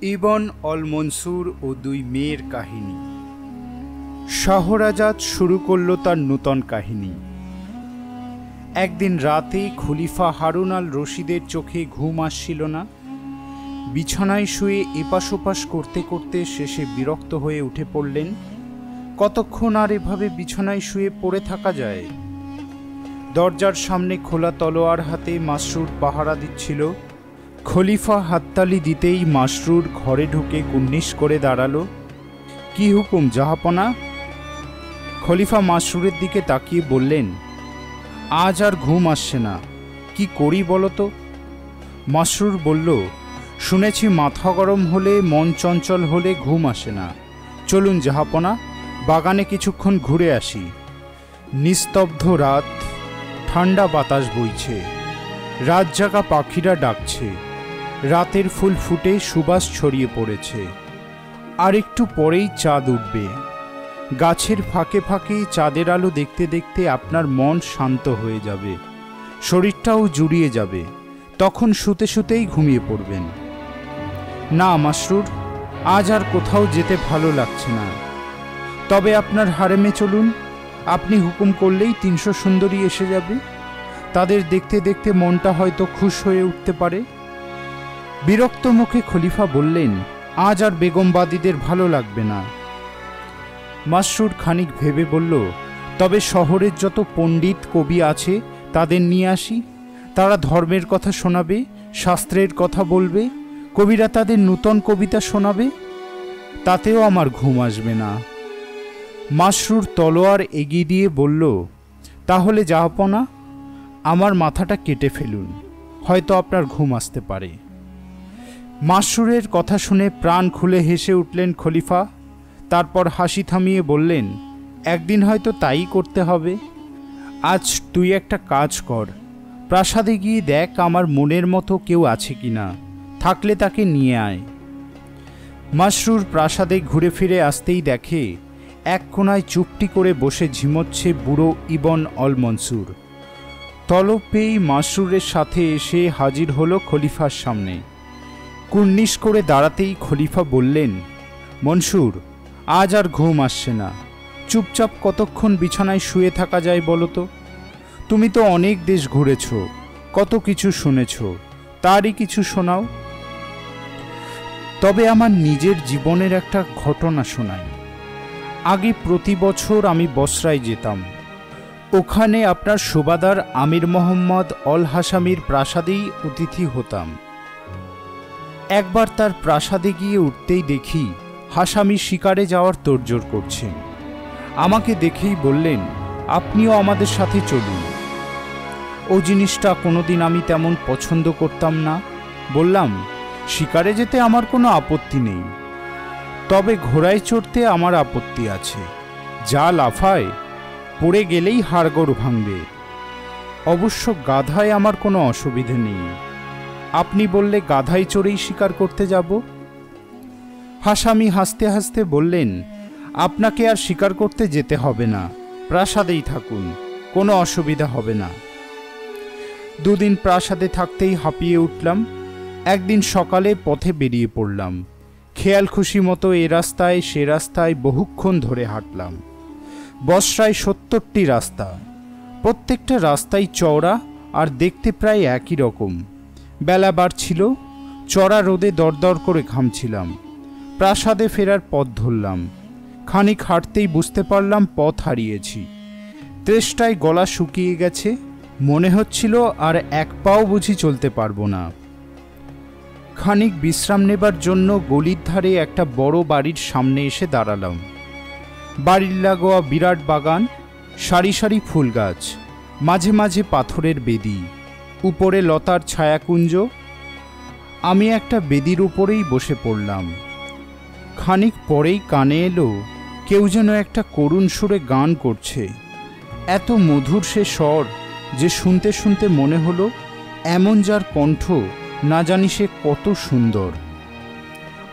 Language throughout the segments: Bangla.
ইবন অল মনসুর ও দুই মেয়ের কাহিনী। শাহরাজাদ শুরু করল তার নূতন কাহিনী। একদিন রাতে খলিফা হারুন আল রশিদের চোখে ঘুম আসছিল না। বিছানায় শুয়ে এপাশ ওপাশ করতে করতে শেষে বিরক্ত হয়ে উঠে পড়লেন। কতক্ষণ আর এভাবে বিছানায় শুয়ে পড়ে থাকা যায়? দরজার সামনে খোলা তলোয়ার হাতে মাসরুর পাহারা দিচ্ছিল। খলিফা হাততালি দিতেই মাসরুর ঘরে ঢুকে কুন্নিশ করে দাঁড়ালো। কি হুকুম জাহাপনা? খলিফা মাসরুরের দিকে তাকিয়ে বললেন, আজ আর ঘুম আসছে না, কি করি বলো তো? মাসরুর বলল, শুনেছি মাথা গরম হলে, মন চঞ্চল হলে ঘুম আসে না। চলুন জাহাপনা, বাগানে কিছুক্ষণ ঘুরে আসি। নিস্তব্ধ রাত, ঠান্ডা বাতাস বইছে, রাত জাগা পাখিরা ডাকছে, রাতের ফুল ফুটে সুবাস ছড়িয়ে পড়েছে। আর একটু পরেই চাঁদ উঠবে। গাছের ফাঁকে ফাঁকে চাঁদের আলো দেখতে দেখতে আপনার মন শান্ত হয়ে যাবে, শরীরটাও জুড়িয়ে যাবে। তখন শুতে শুতেই ঘুমিয়ে পড়বেন। না মাসরুর, আজ আর কোথাও যেতে ভালো লাগছে না। তবে আপনার হারেমে চলুন, আপনি হুকুম করলেই 300 সুন্দরী এসে যাবে। তাদের দেখতে দেখতে মনটা হয়তো খুশ হয়ে উঠতে পারে। বিরক্ত মুখে খলিফা বললেন, আজ আর বেগমবাদীদের ভালো লাগবে না। মাসরুর খানিক ভেবে বলল, তবে শহরের যত পণ্ডিত কবি আছে তাদের নিয়ে আসি। তারা ধর্মের কথা শোনাবে, শাস্ত্রের কথা বলবে, কবিরা তাদের নূতন কবিতা শোনাবে। তাতেও আমার ঘুম আসবে না। মাসরুর তলোয়ার এগিয়ে দিয়ে বলল, তাহলে জাহাপনা, আমার মাথাটা কেটে ফেলুন, হয়তো আপনার ঘুম আসতে পারে। মাসরুরের কথা শুনে প্রাণ খুলে হেসে উঠলেন খলিফা। তারপর হাসি থামিয়ে বললেন, একদিন হয়তো তাই করতে হবে। আজ তুই একটা কাজ কর, প্রাসাদে গিয়ে দেখ আমার মনের মতো কেউ আছে কিনা, থাকলে তাকে নিয়ে আয়। মাসরুর প্রাসাদে ঘুরে ফিরে আসতেই দেখে এক কোণায় চুপটি করে বসে ঝিমোচ্ছে বুড়ো ইবন অল মনসুর। তলব পেয়েই মাসরুরের সাথে এসে হাজির হলো খলিফার সামনে। কুর্নিশ করে দাঁড়াতেই খলিফা বললেন, মনসুর, আজ আর ঘুম আসছে না। চুপচাপ কতক্ষণ বিছানায় শুয়ে থাকা যায় বলো তো? তুমি তো অনেক দেশ ঘুরেছ, কত কিছু শুনেছ, তারই কিছু শোনাও। তবে আমার নিজের জীবনের একটা ঘটনা শোনাই। আগে প্রতি বছর আমি বসরায় যেতাম। ওখানে আপনার সুবাদার আমির মোহাম্মদ অল হাসামির প্রাসাদেই অতিথি হতাম। একবার তার প্রাসাদে গিয়ে উঠতেই দেখি হাসামি শিকারে যাওয়ার তোড়জোড় করছেন। আমাকে দেখেই বললেন, আপনিও আমাদের সাথে চলুন। ও জিনিসটা কোনোদিন আমি তেমন পছন্দ করতাম না। বললাম, শিকারে যেতে আমার কোনো আপত্তি নেই, তবে ঘোড়ায় চড়তে আমার আপত্তি আছে। যা লাফায়, পড়ে গেলেই হাড়গোড় ভাঙবে। অবশ্য গাধায় আমার কোনো অসুবিধে নেই। আপনি বললে গাধায় চড়েই শিকার করতে যাব। হাসামি হাসতে হাসতে বললেন, আপনাকে আর শিকার করতে যেতে হবে না, প্রাসাদেই থাকুন, কোনো অসুবিধা হবে না। দুদিন প্রাসাদে থাকতেই হাঁপিয়ে উঠলাম। একদিন সকালে পথে বেরিয়ে পড়লাম। খেয়াল খুশি মতো এ রাস্তায় সে রাস্তায় বহুক্ষণ ধরে হাঁটলাম। বসরায় 70টি রাস্তা, প্রত্যেকটা রাস্তাই চওড়া আর দেখতে প্রায় একই রকম। বেলা বাড়ছিল, চড়া রোদে দরদর করে ঘামছিলাম। প্রাসাদে ফেরার পথ ধরলাম। খানিক হাঁটতেই বুঝতে পারলাম পথ হারিয়েছি। তেষ্টায় গলা শুকিয়ে গেছে, মনে হচ্ছিল আর এক পাও বুঝি চলতে পারবো না। খানিক বিশ্রাম নেবার জন্য গলির ধারে একটা বড় বাড়ির সামনে এসে দাঁড়ালাম। বাড়ির লাগোয়া বিরাট বাগান, সারি সারি ফুল গাছ, মাঝে মাঝে পাথরের বেদি, উপরে লতার ছায়াকুঞ্জ। আমি একটা বেদির উপরেই বসে পড়লাম। খানিক পরেই কানে এলো কেউ যেন একটা করুণ সুরে গান করছে। এত মধুর সে স্বর যে শুনতে শুনতে মনে হলো এমন যার কণ্ঠ না জানি সে কত সুন্দর।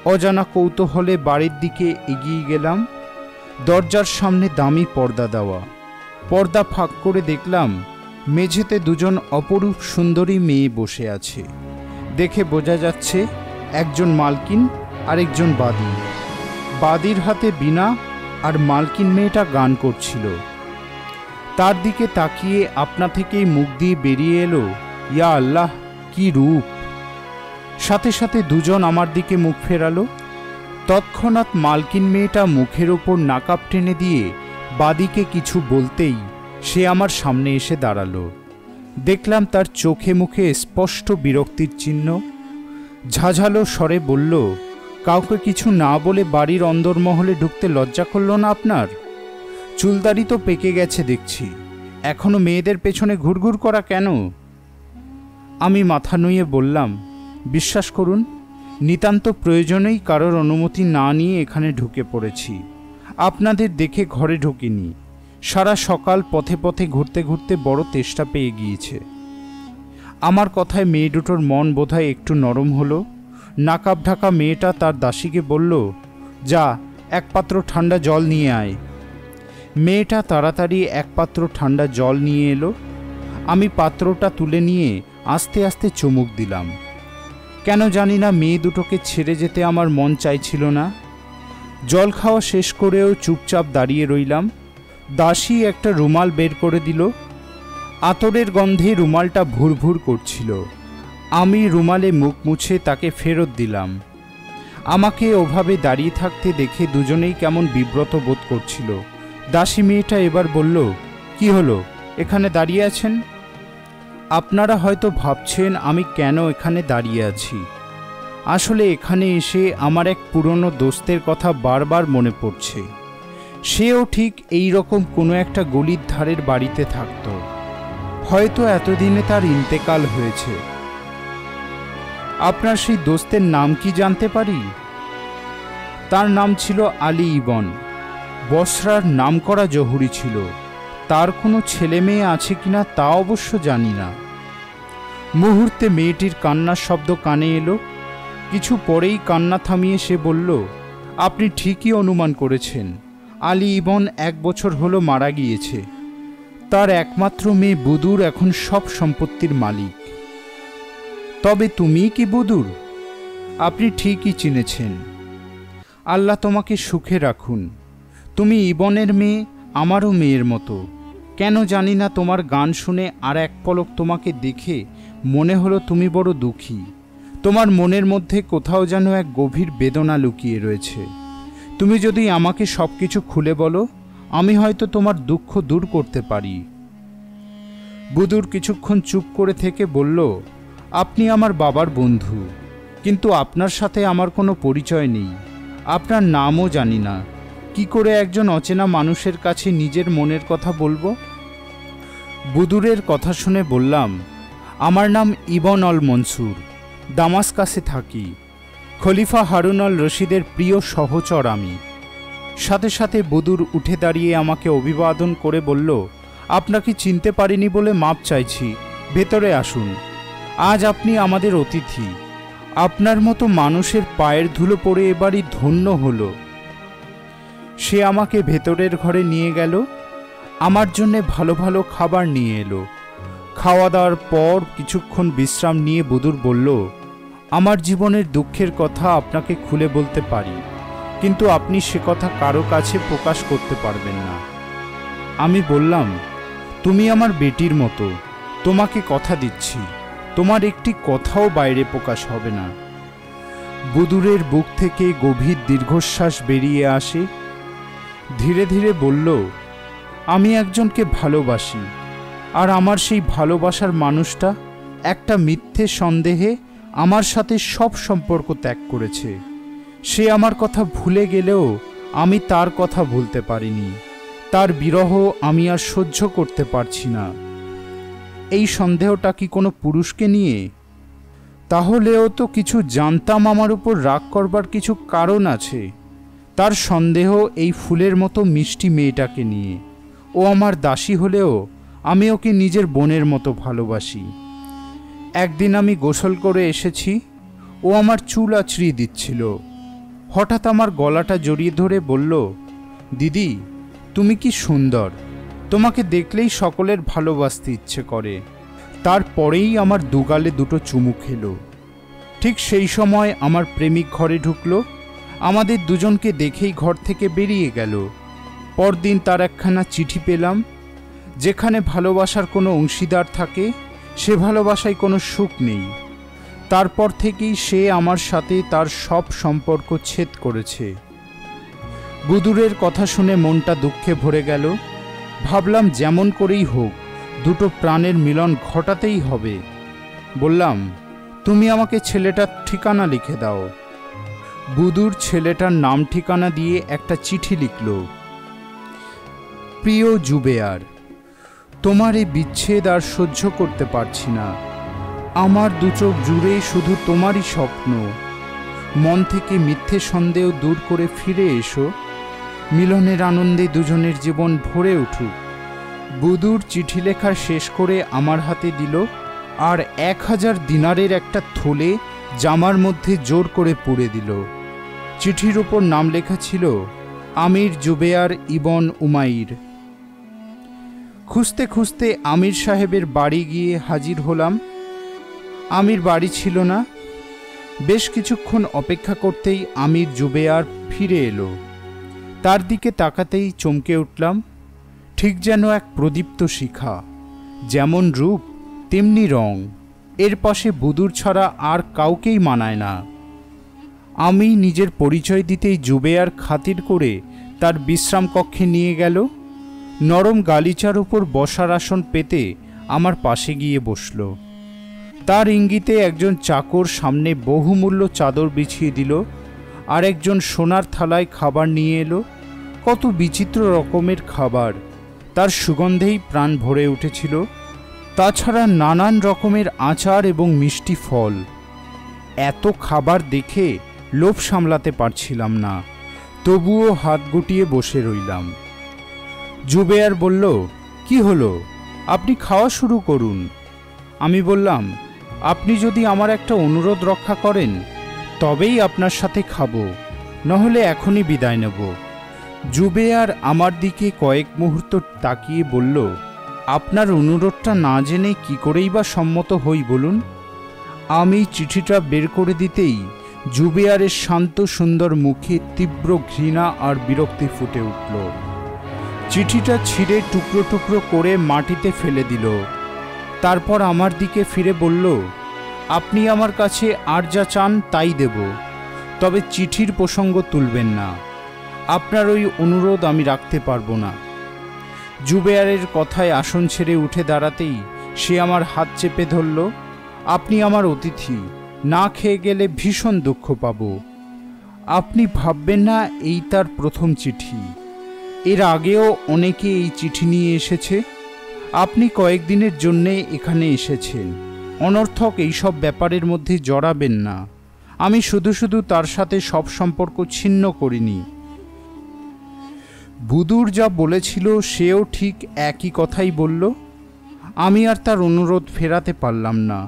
অজানা কৌতূহলে বাড়ির দিকে এগিয়ে গেলাম। দরজার সামনে দামি পর্দা দেওয়া। পর্দা ফাঁক করে দেখলাম মেঝেতে দুজন অপরূপ সুন্দরী মেয়ে বসে আছে। দেখে বোঝা যাচ্ছে একজন মালকিন আরেকজন বাদী। বাদীর হাতে বীণা, আর মালকিন মেয়েটা গান করছিল। তার দিকে তাকিয়ে আপনা থেকেই মুখ দিয়ে বেরিয়ে এলো, ইয়া আল্লাহ, কি রূপ! সাথে সাথে দুজন আমার দিকে মুখ ফেরালো। তৎক্ষণাৎ মালকিন মেয়েটা মুখের ওপর নাকাব টেনে দিয়ে বাদীকে কিছু বলতেই সে আমার সামনে এসে দাঁড়ালো। দেখলাম তার চোখে মুখে স্পষ্ট বিরক্তির চিহ্ন। ঝাঝালো স্বরে বলল, কাউকে কিছু না বলে বাড়ির অন্দরমহলে ঢুকতে লজ্জা করল না আপনার? চুলদারি তো পেকে গেছে দেখছি, এখনো মেয়েদের পেছনে ঘুরঘুর করা কেন? আমি মাথা নুইয়ে বললাম, বিশ্বাস করুন, নিতান্ত প্রয়োজনেই কারোর অনুমতি না নিয়ে এখানে ঢুকে পড়েছি। আপনাদের দেখে ঘরে ঢুকিনি। সারা সকাল পথে পথে ঘুরতে ঘুরতে বড় তেষ্টা পেয়ে গিয়েছে। আমার কথায় মেয়ে দুটোর মন বোধহয় একটু নরম হলো। নাকাব ঢাকা মেয়েটা তার দাসীকে বলল, যা, এক পাত্র ঠান্ডা জল নিয়ে আয়। মেয়েটা তাড়াতাড়ি এক পাত্র ঠান্ডা জল নিয়ে এলো। আমি পাত্রটা তুলে নিয়ে আস্তে আস্তে চুমুক দিলাম। কেন জানি না মেয়ে দুটোকে ছেড়ে যেতে আমার মন চাইছিল না। জল খাওয়া শেষ করেও চুপচাপ দাঁড়িয়ে রইলাম। দাসী একটা রুমাল বের করে দিল। আতরের গন্ধে রুমালটা ভুরভুর করছিল। আমি রুমালে মুখ মুছে তাকে ফেরত দিলাম। আমাকে ওভাবে দাঁড়িয়ে থাকতে দেখে দুজনেই কেমন বিব্রত বোধ করছিল। দাসী মেয়েটা এবার বলল, কি হলো, এখানে দাঁড়িয়ে আছেন? আপনারা হয়তো ভাবছেন আমি কেন এখানে দাঁড়িয়ে আছি। আসলে এখানে এসে আমার এক পুরনো দোস্তের কথা বারবার মনে পড়ছে। সেও ঠিক এই রকম কোনো একটা গলির ধারের বাড়িতে থাকত। হয়তো এতদিনে তার ইন্তেকাল হয়েছে। আপনার সেই দোস্তের নাম কি জানতে পারি? তার নাম ছিল আলী ইবন। বসরার নামকরা জহুরি ছিল। তার কোনো ছেলে মেয়ে আছে কিনা তা অবশ্য জানি না। মুহূর্তে মেয়েটির কান্নার শব্দ কানে এলো। কিছু পরেই কান্না থামিয়ে সে বলল, আপনি ঠিকই অনুমান করেছেন, আলী ইবন 1 বছর হলো মারা গিয়েছে। তার একমাত্র মেয়ে বুদুর এখন সব সম্পত্তির মালিক। তবে তুমি কি বুদুর? আপনি ঠিকই চিনেছেন। আল্লাহ তোমাকে সুখে রাখুন। তুমি ইবনের মেয়ে, আমারও মেয়ের মতো। কেন জানি না তোমার গান শুনে আর এক পলক তোমাকে দেখে মনে হলো তুমি বড় দুঃখী। তোমার মনের মধ্যে কোথাও যেন এক গভীর বেদনা লুকিয়ে রয়েছে। তুমি যদি আমাকে সব কিছু খুলে বলো, আমি হয়তো তোমার দুঃখ দূর করতে পারি। বুদুর কিছুক্ষণ চুপ করে থেকে বলল, আপনি আমার বাবার বন্ধু, কিন্তু আপনার সাথে আমার কোনো পরিচয় নেই। আপনার নামও জানি না। কি করে একজন অচেনা মানুষের কাছে নিজের মনের কথা বলবো? বুদুরের কথা শুনে বললাম, আমার নাম ইবন অল মনসুর, দামাস্কাসে থাকি। খলিফা হারুন আল রশিদের প্রিয় সহচর আমি। সাথে সাথে বুদুর উঠে দাঁড়িয়ে আমাকে অভিবাদন করে বলল, আপনাকে চিনতে পারিনি বলে মাপ চাইছি, ভেতরে আসুন। আজ আপনি আমাদের অতিথি। আপনার মতো মানুষের পায়ের ধুলো পড়ে এবারই ধন্য হলো। সে আমাকে ভেতরের ঘরে নিয়ে গেল। আমার জন্যে ভালো ভালো খাবার নিয়ে এলো। খাওয়া দাওয়ার পর কিছুক্ষণ বিশ্রাম নিয়ে বুদুর বলল, আমার জীবনের দুঃখের কথা আপনাকে খুলে বলতে পারি, কিন্তু আপনি সে কথা কারো কাছে প্রকাশ করতে পারবেন না। আমি বললাম, তুমি আমার বেটির মতো, তোমাকে কথা দিচ্ছি, তোমার একটি কথাও বাইরে প্রকাশ হবে না। বুদুরের বুক থেকে গভীর দীর্ঘশ্বাস বেরিয়ে আসে। ধীরে ধীরে বলল, আমি একজনকে ভালোবাসি, আর আমার সেই ভালোবাসার মানুষটা একটা মিথ্যে সন্দেহে আমার সাথে সব সম্পর্ক ত্যাগ করেছে। সে আমার কথা ভুলে গেলেও আমি তার কথা ভুলতে পারিনি। তার বিরহ আমি আর সহ্য করতে পারছি না। এই সন্দেহটা কি কোনো পুরুষকে নিয়ে? তাহলেও তো কিছু জানতাম আমার উপর রাগ করবার কিছু কারণ আছে। তার সন্দেহ এই ফুলের মতো মিষ্টি মেয়েটাকে নিয়ে। ও আমার দাসী হলেও আমি ওকে নিজের বোনের মতো ভালোবাসি। একদিন আমি গোসল করে এসেছি, ও আমার চুল আঁচড়িয়ে দিচ্ছিল। হঠাৎ আমার গলাটা জড়িয়ে ধরে বলল, দিদি, তুমি কি সুন্দর, তোমাকে দেখলেই সকলের ভালোবাসতে ইচ্ছে করে। তারপরেই আমার দুগালে দুটো চুমু খেলো। ঠিক সেই সময় আমার প্রেমিক ঘরে ঢুকলো। আমাদের দুজনকে দেখেই ঘর থেকে বেরিয়ে গেল। পরদিন তার একখানা চিঠি পেলাম, যেখানে ভালোবাসার কোনো অংশীদার থাকে সে ভালোবাসায় কোনো সুখ নেই। তারপর থেকেই সে আমার সাথে তার সব সম্পর্ক ছেদ করেছে। বুদুরের কথা শুনে মনটা দুঃখে ভরে গেল। ভাবলাম যেমন করেই হোক দুটো প্রাণের মিলন ঘটাতেই হবে। বললাম, তুমি আমাকে ছেলেটার ঠিকানা লিখে দাও। বুদুর ছেলেটার নাম ঠিকানা দিয়ে একটা চিঠি লিখল। প্রিয় জুবেয়ার, তোমার এই বিচ্ছেদ আর সহ্য করতে পারছি না। আমার দু চোখ জুড়ে শুধু তোমারই স্বপ্ন। মন থেকে মিথ্যে সন্দেহ দূর করে ফিরে এসো। মিলনের আনন্দে দুজনের জীবন ভরে উঠুক। বুদুর চিঠি লেখা শেষ করে আমার হাতে দিল, আর 1000 দিনারের একটা থলে জামার মধ্যে জোর করে পুরে দিল। চিঠির ওপর নাম লেখা ছিল আমির জুবেয়ার ইবন উমাইর। খুঁজতে খুঁজতে আমির সাহেবের বাড়ি গিয়ে হাজির হলাম। আমির বাড়ি ছিল না। বেশ কিছুক্ষণ অপেক্ষা করতেই আমির জুবেয়ার ফিরে এলো। তার দিকে তাকাতেই চমকে উঠলাম। ঠিক যেন এক প্রদীপ্ত শিখা, যেমন রূপ তেমনি রং। এর পাশে বুদুর ছাড়া আর কাউকেই মানায় না। আমি নিজের পরিচয় দিতেই জুবেয়ার খাতির করে তার বিশ্রাম কক্ষে নিয়ে গেল। নরম গালিচার উপর বসার আসন পেতে আমার পাশে গিয়ে বসল। তার ইঙ্গিতে একজন চাকর সামনে বহুমূল্য চাদর বিছিয়ে দিল, আর একজন সোনার থালায় খাবার নিয়ে এলো। কত বিচিত্র রকমের খাবার! তার সুগন্ধেই প্রাণ ভরে উঠেছিল। তাছাড়া নানান রকমের আচার এবং মিষ্টি ফল। এত খাবার দেখে লোভ সামলাতে পারছিলাম না, তবুও হাত গুটিয়ে বসে রইলাম। জুবেয়ার বলল, কি হলো, আপনি খাওয়া শুরু করুন। আমি বললাম, আপনি যদি আমার একটা অনুরোধ রক্ষা করেন তবেই আপনার সাথে খাবো, নহলে এখনই বিদায় নেব। জুবেয়ার আমার দিকে কয়েক মুহূর্ত তাকিয়ে বলল, আপনার অনুরোধটা না জেনে কি করেই বা সম্মত হই বলুন। আমি চিঠিটা বের করে দিতেই জুবেয়ারের শান্ত সুন্দর মুখে তীব্র ঘৃণা আর বিরক্তি ফুটে উঠল। চিঠিটা ছিঁড়ে টুকরো টুকরো করে মাটিতে ফেলে দিল। তারপর আমার দিকে ফিরে বলল, আপনি আমার কাছে আর যা চান তাই দেব, তবে চিঠির প্রসঙ্গ তুলবেন না। আপনার ওই অনুরোধ আমি রাখতে পারবো না। জুবেয়ারের কথায় আসন ছেড়ে উঠে দাঁড়াতেই সে আমার হাত চেপে ধরল। আপনি আমার অতিথি, না খেয়ে গেলে ভীষণ দুঃখ পাব। আপনি ভাববেন না এই তার প্রথম চিঠি। এর আগেও অনেকে এই চিঠি নিয়ে এসেছে। আপনি কয়েকদিনের জন্যে এখানে এসেছেন। অনর্থক এইসব ব্যাপারের মধ্যে জড়াবেন না। আমি শুধু শুধু তার সাথে সব সম্পর্ক ছিন্ন করিনি। বুদুর যা বলেছিল সেও ঠিক একই কথাই বলল। আমি আর তার অনুরোধ ফেরাতে পারলাম না।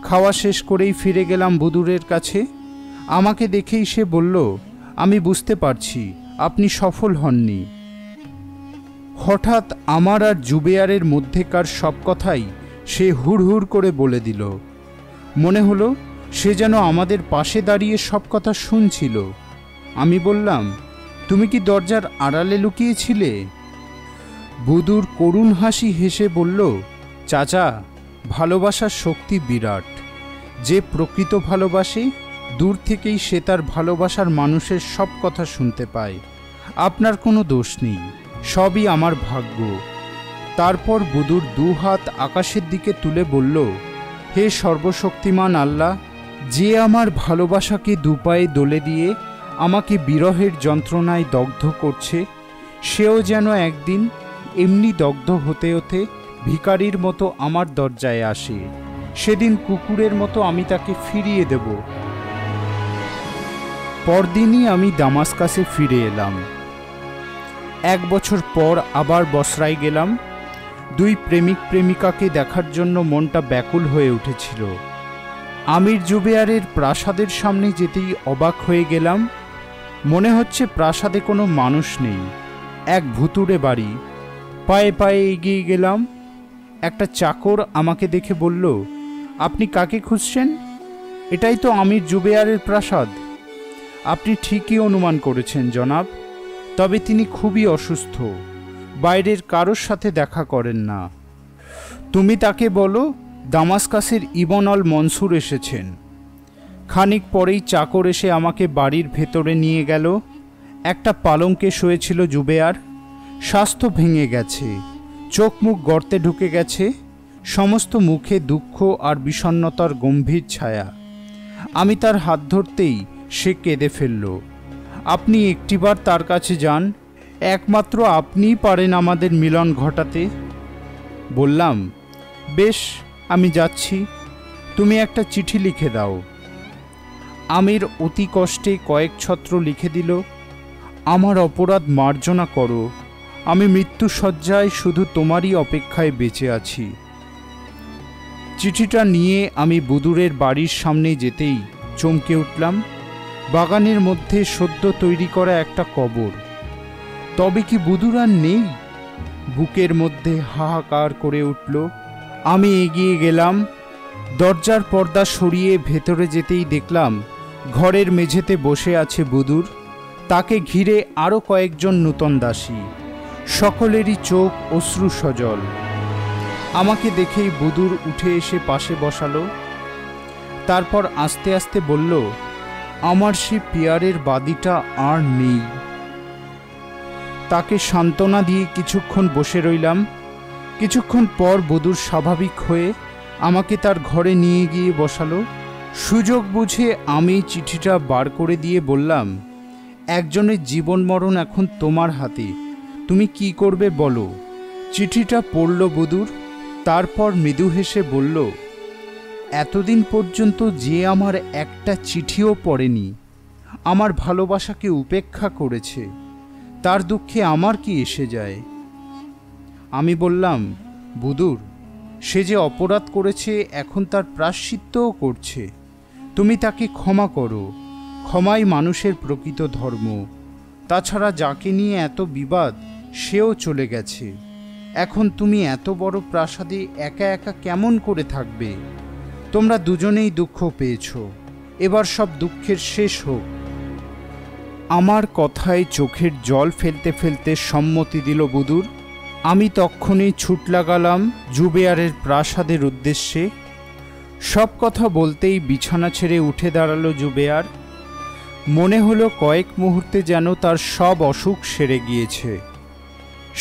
খাওয়া শেষ করেই ফিরে গেলাম বুদুরের কাছে। আমাকে দেখেই সে বলল, আমি বুঝতে পারছি আপনি সফল হননি। হঠাৎ আমার আর জুবেয়ারের মধ্যেকার সব কথাই সে হুড়হুড় করে বলে দিল। মনে হলো সে যেন আমাদের পাশে দাঁড়িয়ে সব কথা শুনছিল। আমি বললাম, তুমি কি দরজার আড়ালে লুকিয়েছিলে? বুদুর করুণ হাসি হেসে বলল, চাচা, ভালোবাসার শক্তি বিরাট। যে প্রকৃত ভালোবাসে দূর থেকেই সে তার ভালোবাসার মানুষের সব কথা শুনতে পায়। আপনার কোনো দোষ নেই, সবই আমার ভাগ্য। তারপর বুদুর 2 হাত আকাশের দিকে তুলে বলল, হে সর্বশক্তিমান আল্লাহ, যে আমার ভালোবাসাকে 2 পায়ে দোলে দিয়ে আমাকে বিরহের যন্ত্রণায় দগ্ধ করছে, সেও যেন একদিন এমনি দগ্ধ হতে হতে ভিখারির মতো আমার দরজায় আসে। সেদিন কুকুরের মতো আমি তাকে ফিরিয়ে দেব। পরদিনই আমি দামাস্কাসে ফিরে এলাম। 1 বছর পর আবার বসরায় গেলাম। 2 প্রেমিক প্রেমিকাকে দেখার জন্য মনটা ব্যাকুল হয়ে উঠেছিল। আমির জুবেয়ারের প্রাসাদের সামনে যেতেই অবাক হয়ে গেলাম। মনে হচ্ছে প্রাসাদে কোনো মানুষ নেই, এক ভুতুড়ে বাড়ি। পায়ে পায়ে এগিয়ে গেলাম। একটা চাকর আমাকে দেখে বলল, আপনি কাকে খুঁজছেন? এটাই তো আমির জুবেয়ারের প্রাসাদ। আপনি ঠিকই অনুমান করেছেন জনাব, তবে তিনি খুবই অসুস্থ, বাইরের কারোর সাথে দেখা করেন না। তুমি তাকে বলো দামাস্কাসের ইবন আল মনসুর এসেছেন। খানিক পরেই চাকর এসে আমাকে বাড়ির ভেতরে নিয়ে গেল। একটা পালঙ্কে শুয়েছিল জুবেয়ার। স্বাস্থ্য ভেঙে গেছে, চোখ মুখ গর্তে ঢুকে গেছে, সমস্ত মুখে দুঃখ আর বিষণ্ণতার গম্ভীর ছায়া। আমি তার হাত ধরতেই সে কেঁদে ফেলল। আপনি একটিবার তার কাছে যান, একমাত্র আপনিই পারেন আমাদের মিলন ঘটাতে। বললাম, বেশ, আমি যাচ্ছি, তুমি একটা চিঠি লিখে দাও। আমির অতি কষ্টে কয়েক ছত্র লিখে দিল, আমার অপরাধ মার্জনা করো, আমি মৃত্যুশয্যায় শুধু তোমারই অপেক্ষায় বেঁচে আছি। চিঠিটা নিয়ে আমি বুদুরের বাড়ির সামনে যেতেই চমকে উঠলাম। বাগানের মধ্যে সদ্য তৈরি করা একটা কবর। তবে কি বুদুর আর নেই? বুকের মধ্যে হাহাকার করে উঠল। আমি এগিয়ে গেলাম, দরজার পর্দা সরিয়ে ভেতরে যেতেই দেখলাম ঘরের মেঝেতে বসে আছে বুদুর। তাকে ঘিরে আরও কয়েকজন নূতন দাসী, সকলেরই চোখ অশ্রু সজল। আমাকে দেখেই বুদুর উঠে এসে পাশে বসালো। তারপর আস্তে আস্তে বলল, আমার সে পিয়ারের বাদিটা আর নেই। তাকে সান্ত্বনা দিয়ে কিছুক্ষণ বসে রইলাম। কিছুক্ষণ পর বুদুর স্বাভাবিক হয়ে আমাকে তার ঘরে নিয়ে গিয়ে বসালো। সুযোগ বুঝে আমি চিঠিটা বার করে দিয়ে বললাম, একজনের জীবন মরণ এখন তোমার হাতে, তুমি কি করবে বলো। চিঠিটা পড়ল বুদুর, তারপর মৃদু হেসে বলল, এতদিন পর্যন্ত যে আমার একটা চিঠিও পড়েনি, আমার ভালোবাসাকে উপেক্ষা করেছে, তার দুঃখে আমার কি এসে যায়। আমি বললাম, বুদুর, সে যে অপরাধ করেছে এখন তার প্রায়শ্চিত্তও করছে, তুমি তাকে ক্ষমা করো, ক্ষমাই মানুষের প্রকৃত ধর্ম। তাছাড়া যাকে নিয়ে এত বিবাদ সেও চলে গেছে, এখন তুমি এত বড় প্রাসাদে একা একা কেমন করে থাকবে? তোমরা দুজনেই দুঃখ পেয়েছ, এবার সব দুঃখের শেষ হোক। আমার কথায় চোখের জল ফেলতে ফেলতে সম্মতি দিল বুদুর। আমি তক্ষুনি ছুট লাগালাম জুবেয়ারের প্রাসাদের উদ্দেশ্যে। সব কথা বলতেই বিছানা ছেড়ে উঠে দাঁড়ালো জুবেয়ার। মনে হলো কয়েক মুহূর্তে যেন তার সব অসুখ সেরে গিয়েছে।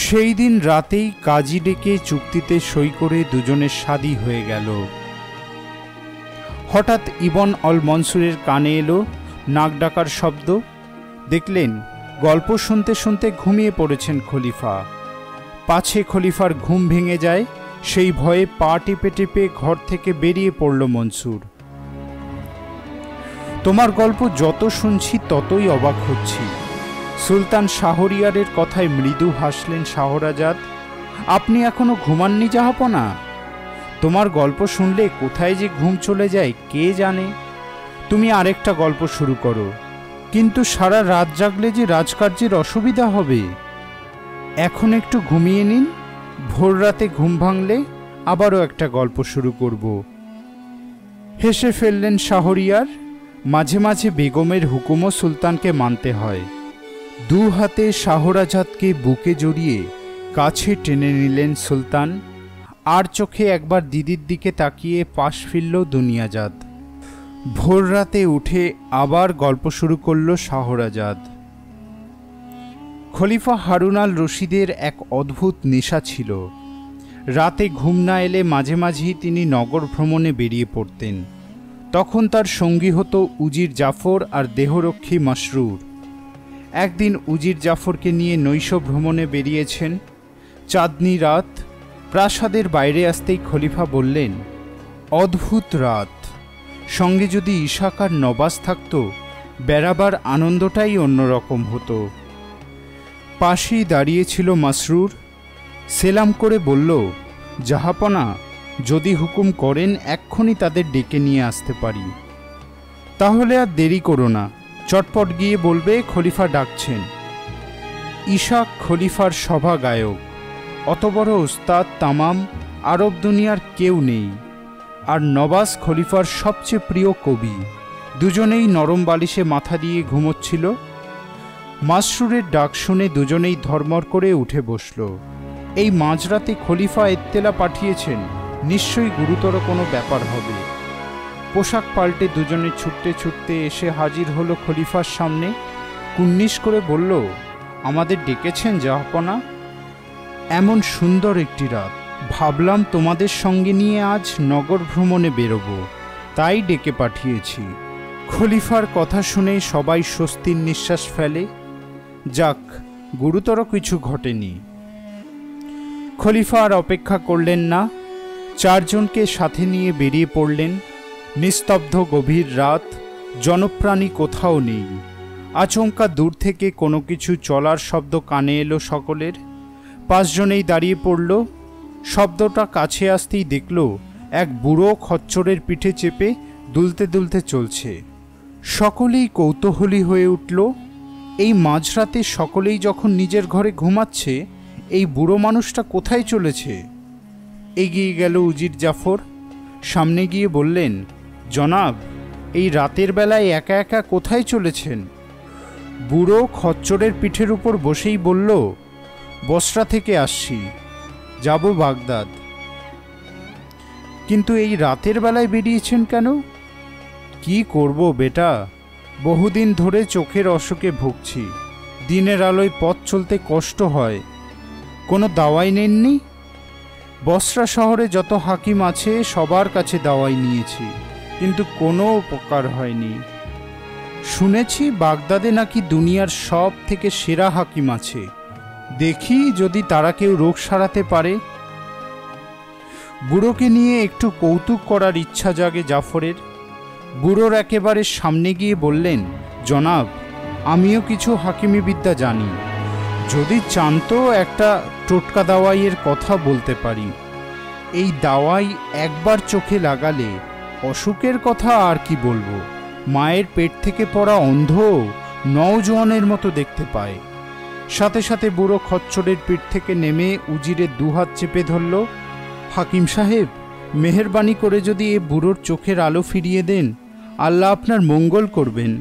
সেই দিন রাতেই কাজী ডেকে চুক্তিতে সই করে দুজনের শাদী হয়ে গেল। হঠাৎ ইবন আল মনসুরের কানে এলো নাক ডাকার শব্দ। দেখলেন গল্প শুনতে শুনতে ঘুমিয়ে পড়েছেন খলিফা। পাছে খলিফার ঘুম ভেঙে যায় সেই ভয়ে পা টিপে টিপে ঘর থেকে বেরিয়ে পড়ল মনসুর। তোমার গল্প যত শুনছি ততই অবাক হচ্ছি। সুলতান শাহরিয়ারের কথায় মৃদু হাসলেন শাহরাজাদ। আপনি এখনো ঘুমাননি জাহাপনা? তোমার গল্প শুনলে কোথায় যে ঘুম চলে যায় কে জানে। তুমি আরেকটা গল্প শুরু করো, কিন্তু সারা রাত জাগলে যে রাজকার্যের অসুবিধা হবে। এখন একটু ঘুমিয়ে নিন, ভোর রাতে ঘুম ভাঙলে আবারও একটা গল্প শুরু করব। হেসে ফেললেন শাহরিয়ার। মাঝে মাঝে বেগমের হুকুমও সুলতানকে মানতে হয়। দু হাতে শাহরাজাদকে বুকে জড়িয়ে কাছে টেনে নিলেন সুলতান। আর চোখে একবার দিদির দিকে তাকিয়ে পাশ ফিরল দুনিয়াজাদ। ভোর রাতে উঠে আবার গল্প শুরু করল শাহরাজাদ। খলিফা হারুন আল রশিদের এক অদ্ভুত নেশা ছিল। রাতে ঘুম না এলে মাঝে মাঝেই তিনি নগর ভ্রমণে বেরিয়ে পড়তেন। তখন তার সঙ্গী হতো উজির জাফর আর দেহরক্ষী মাসরুর। একদিন উজির জাফরকে নিয়ে নৈশ ভ্রমণে বেরিয়েছেন। চাঁদনি রাত। প্রাসাদের বাইরে আসতেই খলিফা বললেন, অদ্ভুত রাত, সঙ্গে যদি ইশাক আর নবাজ থাকত, বেড়াবার আনন্দটাই অন্যরকম হতো। পাশেই দাঁড়িয়েছিল মাসরুর। সেলাম করে বলল, জাহাপনা, যদি হুকুম করেন এক্ষুনি তাদের ডেকে নিয়ে আসতে পারি। তাহলে আর দেরি করো না, চটপট গিয়ে বলবে খলিফা ডাকছেন। ইশাক খলিফার সভা গায়ক, অত বড় ওস্তাদ তামাম আরব দুনিয়ার কেউ নেই। আর নবাস খলিফার সবচেয়ে প্রিয় কবি। দুজনেই নরম বালিশে মাথা দিয়ে ঘুমোচ্ছিল। মাসরুরের ডাক শুনে দুজনেই ধর্মর করে উঠে বসল। এই মাঝরাতে খলিফা এত্তেলা পাঠিয়েছেন, নিশ্চয়ই গুরুতর কোনো ব্যাপার হবে। পোশাক পাল্টে দুজনে ছুটতে ছুটতে এসে হাজির হলো খলিফার সামনে। কুন্নিশ করে বলল, আমাদের ডেকেছেন জাহাপনা? এমন সুন্দর একটি রাত, ভাবলাম তোমাদের সঙ্গে নিয়ে আজ নগর ভ্রমণে বেরোবো, তাই ডেকে পাঠিয়েছি। খলিফার কথা শুনে সবাই স্বস্তির নিঃশ্বাস ফেলে। যাক, গুরুতর কিছু ঘটেনি। খলিফা আর অপেক্ষা করলেন না, চারজনকে সাথে নিয়ে বেরিয়ে পড়লেন। নিস্তব্ধ গভীর রাত, জনপ্রাণী কোথাও নেই। আচমকা দূর থেকে কোনো কিছু চলার শব্দ কানে এলো সকলের। পাঁচজনেই দাঁড়িয়ে পড়ল। শব্দটা কাছে আসতেই দেখল এক বুড়ো খচ্চরের পিঠে চেপে দুলতে দুলতে চলছে। সকলেই কৌতূহলী হয়ে উঠল। এই মাঝরাতে সকলেই যখন নিজের ঘরে ঘুমাচ্ছে, এই বুড়ো মানুষটা কোথায় চলেছে? এগিয়ে গেল উজির জাফর। সামনে গিয়ে বললেন, জনাব, এই রাতের বেলায় একা একা কোথায় চলেছেন? বুড়ো খচ্চরের পিঠের উপর বসেই বলল, বসরা থেকে আসছি, যাব বাগদাদ। কিন্তু এই রাতের বেলায় বেরিয়েছেন কেন? কি করব বেটা, বহুদিন ধরে চোখের অসুখে ভুগছি। দিনের আলোয় পথ চলতে কষ্ট হয়। কোনো দাওয়াই নেননি? বসরা শহরে যত হাকিম আছে সবার কাছে দাওয়াই নিয়েছি, কিন্তু কোনো উপকার হয়নি। শুনেছি বাগদাদে নাকি দুনিয়ার সব থেকে সেরা হাকিম আছে। দেখি যদি তারা কেউ রোগ সারাতে পারে। বুড়োকে নিয়ে একটু কৌতুক করার ইচ্ছা জাগে জাফরের। বুড়োর একেবারে সামনে গিয়ে বললেন, জনাব, আমিও কিছু হাকিমি বিদ্যা জানি। যদি চান তো একটা টোটকা দাওয়াইয়ের কথা বলতে পারি। এই দাওয়াই একবার চোখে লাগালে অসুখের কথা আর কি বলবো, মায়ের পেট থেকে পড়া অন্ধ নওজোয়ানের মতো দেখতে পায়। সাথে সাথে বুড়ো খচ্চরের পিঠ থেকে নেমে উজিরের দুহাত চেপে ধরল। হাকিম সাহেব, মেহেরবানি করে যদি এ বুড়োর চোখের আলো ফিরিয়ে দেন, আল্লাহ আপনার মঙ্গল করবেন।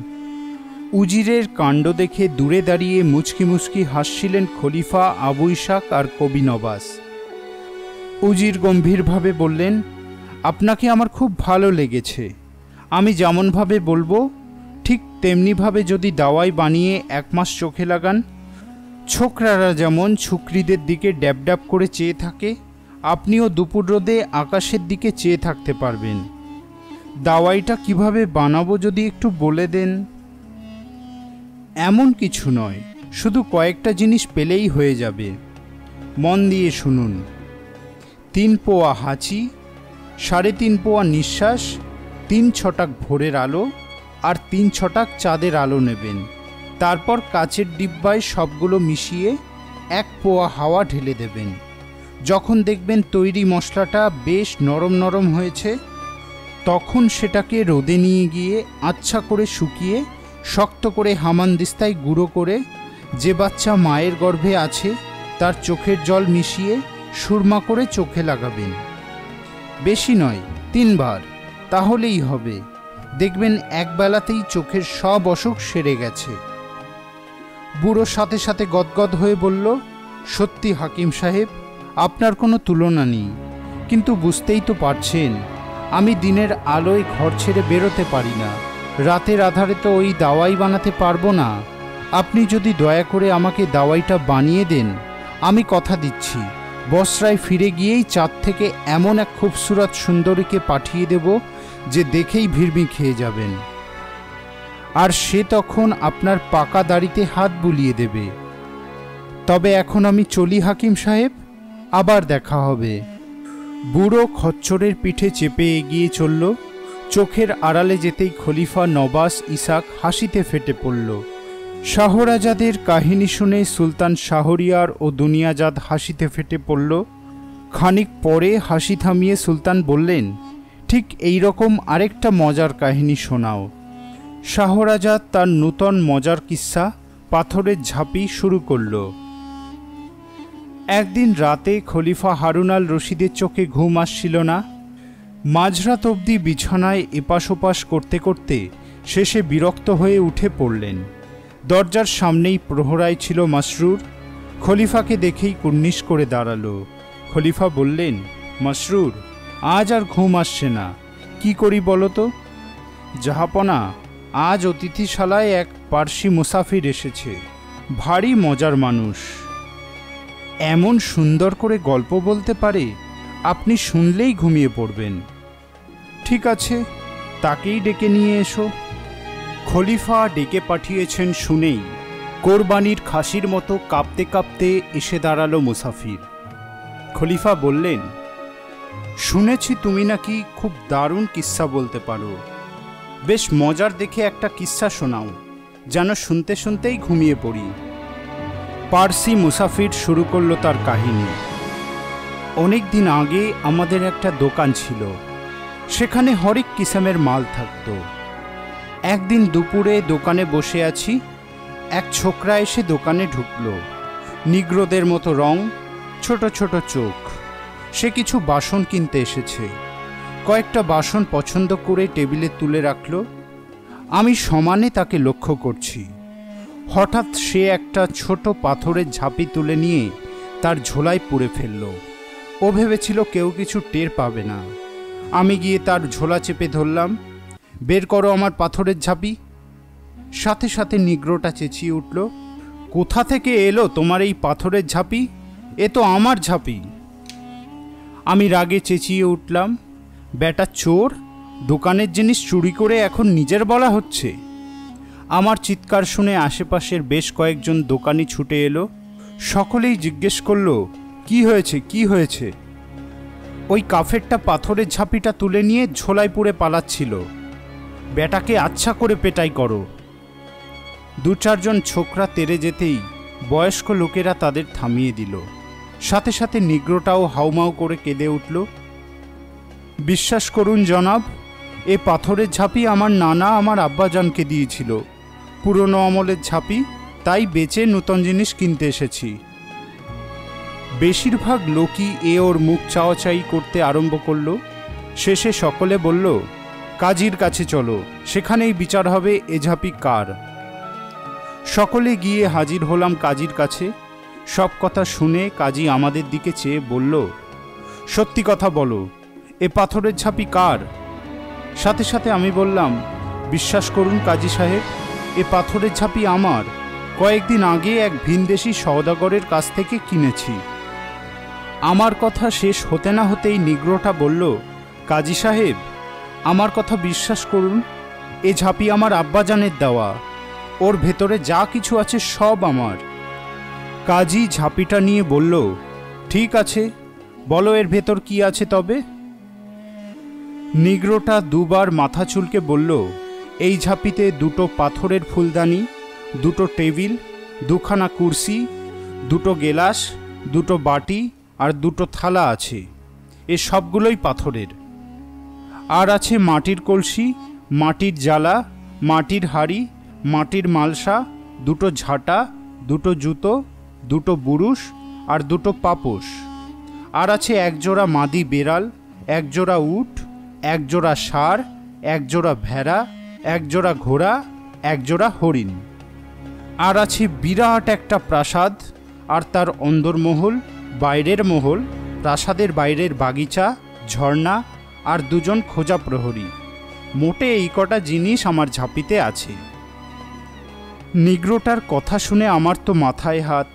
উজিরের কাণ্ড দেখে দূরে দাঁড়িয়ে মুচকি মুচকি হাসছিলেন খলিফা আবু ইসাক আর কবি নবাস। উজির গম্ভীরভাবে বললেন, আপনাকে আমার খুব ভালো লেগেছে। আমি যেমনভাবে বলবো ঠিক তেমনিভাবে যদি দাওয়াই বানিয়ে 1 মাস চোখে লাগান, ছোকরারা যেমন ছুকরিদের দিকে ড্যাব ড্যাব করে চেয়ে থাকে, আপনিও দুপুর রোদে আকাশের দিকে চেয়ে থাকতে পারবেন। দাওয়াইটা কিভাবে বানাবো যদি একটু বলে দেন। এমন কিছু নয়, শুধু কয়েকটা জিনিস পেলেই হয়ে যাবে। মন দিয়ে শুনুন। 3 পোয়া হাঁচি, 3.5 পোয়া নিঃশ্বাস, 3 ছটাক ভোরের আলো আর 3 ছটাক চাঁদের আলো নেবেন। তারপর কাচের ডিব্বায় সবগুলো মিশিয়ে 1 পোয়া হাওয়া ঢেলে দেবেন। যখন দেখবেন তৈরি মশলাটা বেশ নরম নরম হয়েছে, তখন সেটাকে রোদে নিয়ে গিয়ে আচ্ছা করে শুকিয়ে শক্ত করে হামানদিস্তায় গুঁড়ো করে যে বাচ্চা মায়ের গর্ভে আছে তার চোখের জল মিশিয়ে সুরমা করে চোখে লাগাবেন। বেশি নয়, 3 বার, তাহলেই হবে। দেখবেন একবেলাতেই চোখের সব অসুখ সেরে গেছে। বুড়ো সাথে সাথে গদগদ হয়ে বলল, সত্যি হাকিম সাহেব, আপনার কোনো তুলনা নেই। কিন্তু বুঝতেই তো পারছেন, আমি দিনের আলোয় ঘর ছেড়ে বেরোতে পারি না। রাতের আধারে তো ওই দাওয়াই বানাতে পারবো না। আপনি যদি দয়া করে আমাকে দাওয়াইটা বানিয়ে দেন, আমি কথা দিচ্ছি বসরায় ফিরে গিয়েই চাঁদ থেকে এমন এক খুবসুরত সুন্দরীকে পাঠিয়ে দেব যে দেখেই ভিড়মি খেয়ে যাবেন। আর সে তখন আপনার পাকা দাড়িতে হাত বুলিয়ে দেবে। তবে এখন আমি চলি হাকিম সাহেব, আবার দেখা হবে। বুড়ো খচ্চরের পিঠে চেপে এগিয়ে চলল। চোখের আড়ালে যেতেই খলিফা নবাস ইসাক হাসিতে ফেটে পড়ল। শাহরাজাদের কাহিনী শুনে সুলতান শাহরিয়ার ও দুনিয়াজাদ হাসিতে ফেটে পড়ল। খানিক পরে হাসি থামিয়ে সুলতান বললেন, ঠিক এই রকম আরেকটা মজার কাহিনী শোনাও। শাহরাজাদ তার নূতন মজার কিস্সা পাথরের ঝাঁপি শুরু করল। একদিন রাতে খলিফা হারুন আল রশিদের চোখে ঘুম আসছিল না। মাঝরাত অবধি বিছানায় এপাশ ওপাশ করতে করতে শেষে বিরক্ত হয়ে উঠে পড়লেন। দরজার সামনেই প্রহরায় ছিল মাসরুর। খলিফাকে দেখেই কুর্নিশ করে দাঁড়ালো। খলিফা বললেন, মাসরুর, আজ আর ঘুম আসছে না, কি করি বলো তো? জাহাপনা, আজ অতিথিশালায় এক পার্সি মুসাফির এসেছে, ভারী মজার মানুষ। এমন সুন্দর করে গল্প বলতে পারে, আপনি শুনলেই ঘুমিয়ে পড়বেন। ঠিক আছে, তাকেই ডেকে নিয়ে এসো। খলিফা ডেকে পাঠিয়েছেন শুনেই কোরবানির খাসির মতো কাঁপতে কাঁপতে এসে দাঁড়ালো মুসাফির। খলিফা বললেন, শুনেছি তুমি নাকি খুব দারুণ কিস্সা বলতে পারো। বেশ মজার দেখে একটা কিস্সা শোনাও, যেন শুনতে শুনতেই ঘুমিয়ে পড়ি। পার্সি মুসাফির শুরু করলো তার কাহিনী। অনেক দিন আগে আমাদের একটা দোকান ছিল, সেখানে হরেক কিসেমের মাল থাকতো। একদিন দুপুরে দোকানে বসে আছি, এক ছোকরা এসে দোকানে ঢুকলো। নিগ্রোদের মতো রং, ছোট ছোট চোখ। সে কিছু বাসন কিনতে এসেছে। কয়েকটা বাসন পছন্দ করে টেবিলে তুলে রাখল। আমি সমানে তাকে লক্ষ্য করছি। হঠাৎ সে একটা ছোট পাথরের ঝাঁপি তুলে নিয়ে তার ঝোলায় পুরে ফেলল। ও ভেবেছিল কেউ কিছু টের পাবে না। আমি গিয়ে তার ঝোলা চেপে ধরলাম, বের করো আমার পাথরের ঝাঁপি। সাথে সাথে নিগ্রোটা চেঁচিয়ে উঠল, কোথা থেকে এলো তোমার এই পাথরের ঝাঁপি? এ তো আমার ঝাঁপি। আমি রাগে চেঁচিয়ে উঠলাম, বেটা চোর, দোকানের জিনিস চুরি করে এখন নিজের বলা হচ্ছে? আমার চিৎকার শুনে আশেপাশের বেশ কয়েকজন দোকানি ছুটে এলো। সকলেই জিজ্ঞেস করলো, কি হয়েছে, কি হয়েছে? ওই কাফেরটা পাথরের ঝাঁপিটা তুলে নিয়ে ঝোলায় পুরে পালাচ্ছিল। বেটাকে আচ্ছা করে পেটাই করো। দু চারজন ছোকরা তেড়ে যেতেই বয়স্ক লোকেরা তাদের থামিয়ে দিল। সাথে সাথে নিগ্রোটাও হাউমাউ করে কেঁদে উঠল। বিশ্বাস করুন জনাব, এ পাথরের ঝাঁপি আমার নানা আমার আব্বাজানকে দিয়েছিল। পুরনো আমলের ঝাঁপি, তাই বেচে নতুন জিনিস কিনতে এসেছি। বেশিরভাগ লোকই ওর মুখ চাওয়াচাই করতে আরম্ভ করলো। শেষে সকলে বলল, কাজীর কাছে চলো, সেখানেই বিচার হবে এ ঝাঁপি কার। সকলে গিয়ে হাজির হলাম কাজীর কাছে। সব কথা শুনে কাজী আমাদের দিকে চেয়ে বলল, সত্যি কথা বলো, এ পাথরের ঝাঁপি কার? সাথে সাথে আমি বললাম, বিশ্বাস করুন কাজী সাহেব, এ পাথরের ঝাঁপি আমার। কয়েকদিন আগে এক ভিনদেশি সওদাগরের কাছ থেকে কিনেছি। আমার কথা শেষ হতে না হতেই নিগ্রোটা বলল, কাজী সাহেব, আমার কথা বিশ্বাস করুন, এ ঝাঁপি আমার আব্বাজানের দেওয়া। ওর ভেতরে যা কিছু আছে সব আমার। কাজী ঝাঁপিটা নিয়ে বলল, ঠিক আছে, বলো এর ভেতর কি আছে তবে। নিগ্রোটা দুবার মাথা চুলকে বলল, এই ঝাঁপিতে দুটো পাথরের ফুলদানি, দুটো টেবিল, দুখানা কুর্সি, দুটো গেলাস, দুটো বাটি আর দুটো থালা আছে। এ সবগুলোই পাথরের। আর আছে মাটির কলসি, মাটির জালা, মাটির হাঁড়ি, মাটির মালসা, দুটো ঝাঁটা, দুটো জুতো, দুটো বুরুশ আর দুটো পাপোশ। আর আছে একজোড়া মাদি বেড়াল, একজোড়া উট, একজোড়া ষাঁড়, একজোড়া ভেড়া, একজোড়া ঘোড়া, একজোড়া হরিণ। আর আছে বিরাট একটা প্রাসাদ, আর তার অন্দরমহল, বাইরের মহল, প্রাসাদের বাইরের বাগিচা, ঝর্ণা আর দুজন খোঁজা প্রহরী। মোটে এই কটা জিনিস আমার ঝাঁপিতে আছে। নিগ্রোটার কথা শুনে আমার তো মাথায় হাত।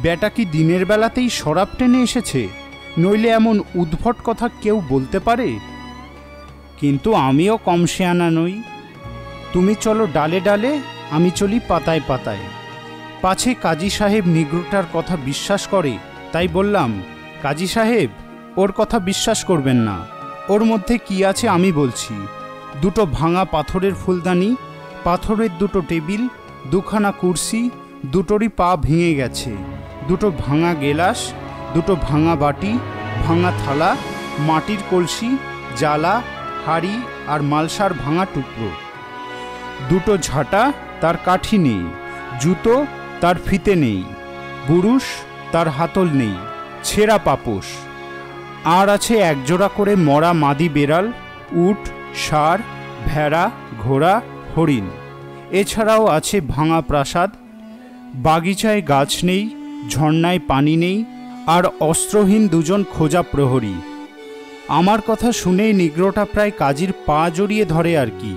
বেটা কি দিনের বেলাতেই শরাব টেনে এসেছে, নইলে এমন উদ্ভট কথা কেউ বলতে পারে? কিন্তু আমিও কম শেয়ানা নই। তুমি চলো ডালে ডালে, আমি চলি পাতায় পাতায়। পাছে কাজী সাহেব নিগ্রোটার কথা বিশ্বাস করে, তাই বললাম, কাজী সাহেব, ওর কথা বিশ্বাস করবেন না। ওর মধ্যে কি আছে আমি বলছি। দুটো ভাঙা পাথরের ফুলদানি, পাথরের দুটো টেবিল, দুখানা কুর্সি, দুটোরই পা ভেঙে গেছে, দুটো ভাঙা গেলাস, দুটো ভাঙা বাটি, ভাঙা থালা, মাটির কলসি, জালা, হাঁড়ি আর মালসার ভাঙা টুকরো, দুটো ঝাঁটা, তার কাঠি নেই, জুতো, তার ফিতে নেই, বুরুশ, তার হাতল নেই, ছেঁড়া পাপোশ। আর আছে একজোড়া করে মরা মাদি বেড়াল, উট, ষাঁড়, ভেড়া, ঘোড়া, হরিণ। এছাড়াও আছে ভাঙা প্রাসাদ, বাগিচায় গাছ নেই, ঝর্ণায় পানি নেই, আর অস্ত্রহীন দুজন খোঁজা প্রহরী। আমার কথা শুনেই নিগ্রোটা প্রায় কাজীর পা জড়িয়ে ধরে আর কি।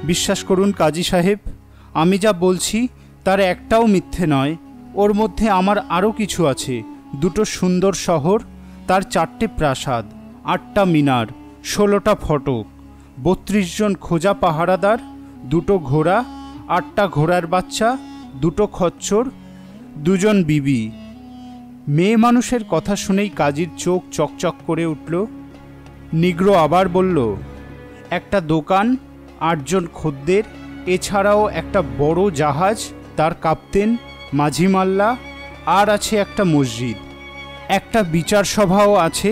বিশ্বাস করুন কাজী সাহেব, আমি যা বলছি তার একটাও মিথ্যে নয়। ওর মধ্যে আমার আরও কিছু আছে। দুটো সুন্দর শহর, তার 4টে প্রাসাদ, 8টা মিনার, 16টা ফটক, 32 জন খোঁজা পাহারাদার, 2টো ঘোড়া, 8টা ঘোড়ার বাচ্চা, 2টো খচ্চর, 2 জন বিবি। মেয়ে মানুষের কথা শুনেই কাজীর চোখ চকচক করে উঠল। নিগ্রো আবার বলল, একটা দোকান, 8 জন খদ্দের, এছাড়াও একটা বড় জাহাজ, তার কাপ্তেন, মাঝি মাল্লা, আর আছে একটা মসজিদ। একটা বিচার সভাও আছে,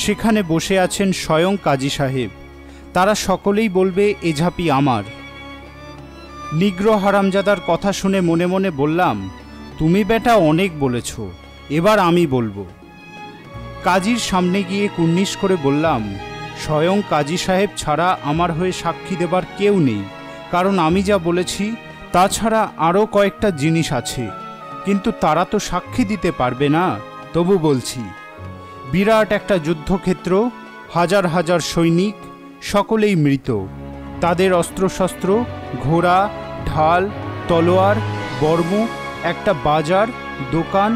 সেখানে বসে আছেন স্বয়ং কাজী সাহেব। তারা সকলেই বলবে এ ঝাঁপি আমার। নিগ্রো হারামজাদার কথা শুনে মনে মনে বললাম, তুমি বেটা অনেক বলেছ, এবার আমি বলবো। কাজীর সামনে গিয়ে কুর্নিশ করে বললাম, স্বয়ং কাজী সাহেব ছাড়া আমার হয়ে সাক্ষী দেবার কেউ নেই, কারণ আমি যা বলেছি তাছাড়া আরও কয়েকটা জিনিস আছে, কিন্তু তারা তো সাক্ষী দিতে পারবে না। তবু বলছি, বিরাট একটা যুদ্ধক্ষেত্র, হাজার হাজার সৈনিক, সকলেই মৃত। তাদের অস্ত্রশস্ত্র, ঘোড়া, ঢাল, তলোয়ার, বর্ম, একটা বাজার, দোকান,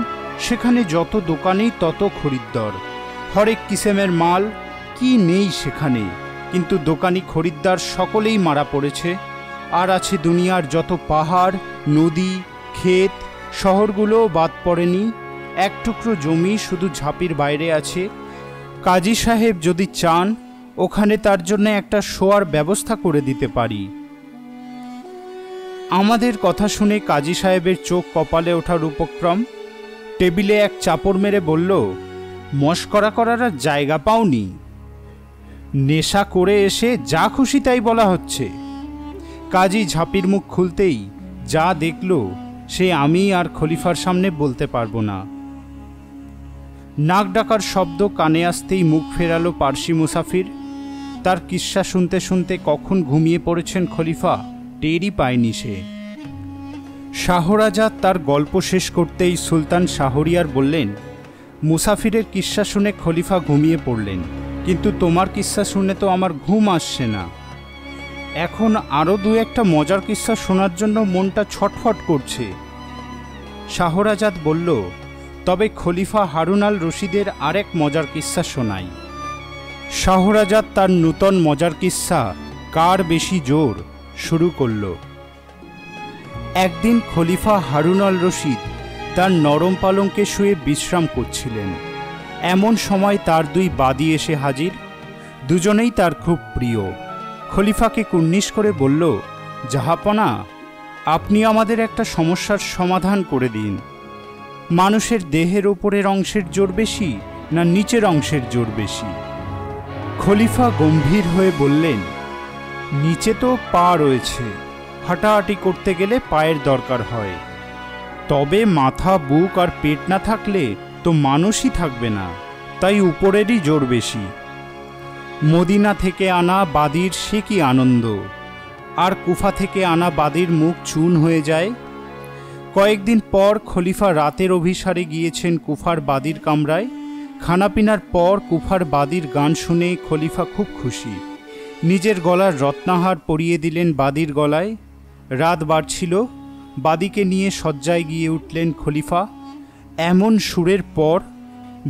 সেখানে যত দোকানেই তত খরিদ্দার, হরেক কিসেমের মাল, কি নেই সেখানে। কিন্তু দোকানি খরিদ্দার সকলেই মারা পড়েছে। আর আছে দুনিয়ার যত পাহাড়, নদী, ক্ষেত, শহরগুলোও বাদ পড়েনি। এক টুকরো জমি শুধু ঝাঁপির বাইরে আছে। কাজী সাহেব যদি চান ওখানে তার জন্য একটা শোয়ার ব্যবস্থা করে দিতে পারি। আমাদের কথা শুনে কাজী সাহেবের চোখ কপালে ওঠার উপক্রম। টেবিলে এক চাপড় মেরে বলল, মশকরা করার আর জায়গা পাওনি? নেশা করে এসে যা খুশি তাই বলা হচ্ছে। কাজী ঝাঁপির মুখ খুলতেই যা দেখল সে আমি আর খলিফার সামনে বলতে পারবো না। নাক ডাকার শব্দ কানে আসতেই মুখ ফেরালো পার্সি মুসাফির। তার কিস্সা শুনতে শুনতে কখন ঘুমিয়ে পড়েছেন খলিফা টেরই পায়নি সে। শাহরাজাদ তার গল্প শেষ করতেই সুলতান শাহরিয়ার বললেন, মুসাফিরের কিস্সা শুনে খলিফা ঘুমিয়ে পড়লেন, কিন্তু তোমার কিস্সা শুনে তো আমার ঘুম আসছে না। এখন আরও 2-একটা মজার কিস্সা শোনার জন্য মনটা ছটফট করছে। শাহরাজাদ বলল, তবে খলিফা হারুন আল রশিদের আরেক মজার কিস্সা শোনাই। শাহরাজাদ তার নূতন মজার কিস্সা কার বেশি জোর শুরু করল। একদিন খলিফা হারুন আল রশিদ তার নরম পালঙ্কে শুয়ে বিশ্রাম করছিলেন। এমন সময় তার 2 বাদী এসে হাজির। দুজনেই তার খুব প্রিয়। খলিফাকে কুর্নিশ করে বলল, জাহাপনা, আপনি আমাদের একটা সমস্যার সমাধান করে দিন। মানুষের দেহের ওপরের অংশের জোর বেশি না নিচের অংশের জোর বেশি? খলিফা গম্ভীর হয়ে বললেন, নিচে তো পা রয়েছে, হাঁটাহাঁটি করতে গেলে পায়ের দরকার হয়। তবে মাথা, বুক আর পেট না থাকলে তো মানুষই থাকবে না, তাই উপরেরই জোর বেশি। মদিনা থেকে আনা বাদির সে কি আনন্দ, আর কুফা থেকে আনা বাদির মুখ চুন হয়ে যায়। কয়েকদিন পর খলিফা রাতের অভিসারে গিয়েছেন কুফার বাদির কামরায়। খানাপিনার পর কুফার বাদির গান শুনে খলিফা খুব খুশি। নিজের গলার রত্নাহার পরিয়ে দিলেন বাদির গলায়। রাত বাড়ছিল, বাদিকে নিয়ে শয্যায় গিয়ে উঠলেন খলিফা। এমন সুরের পর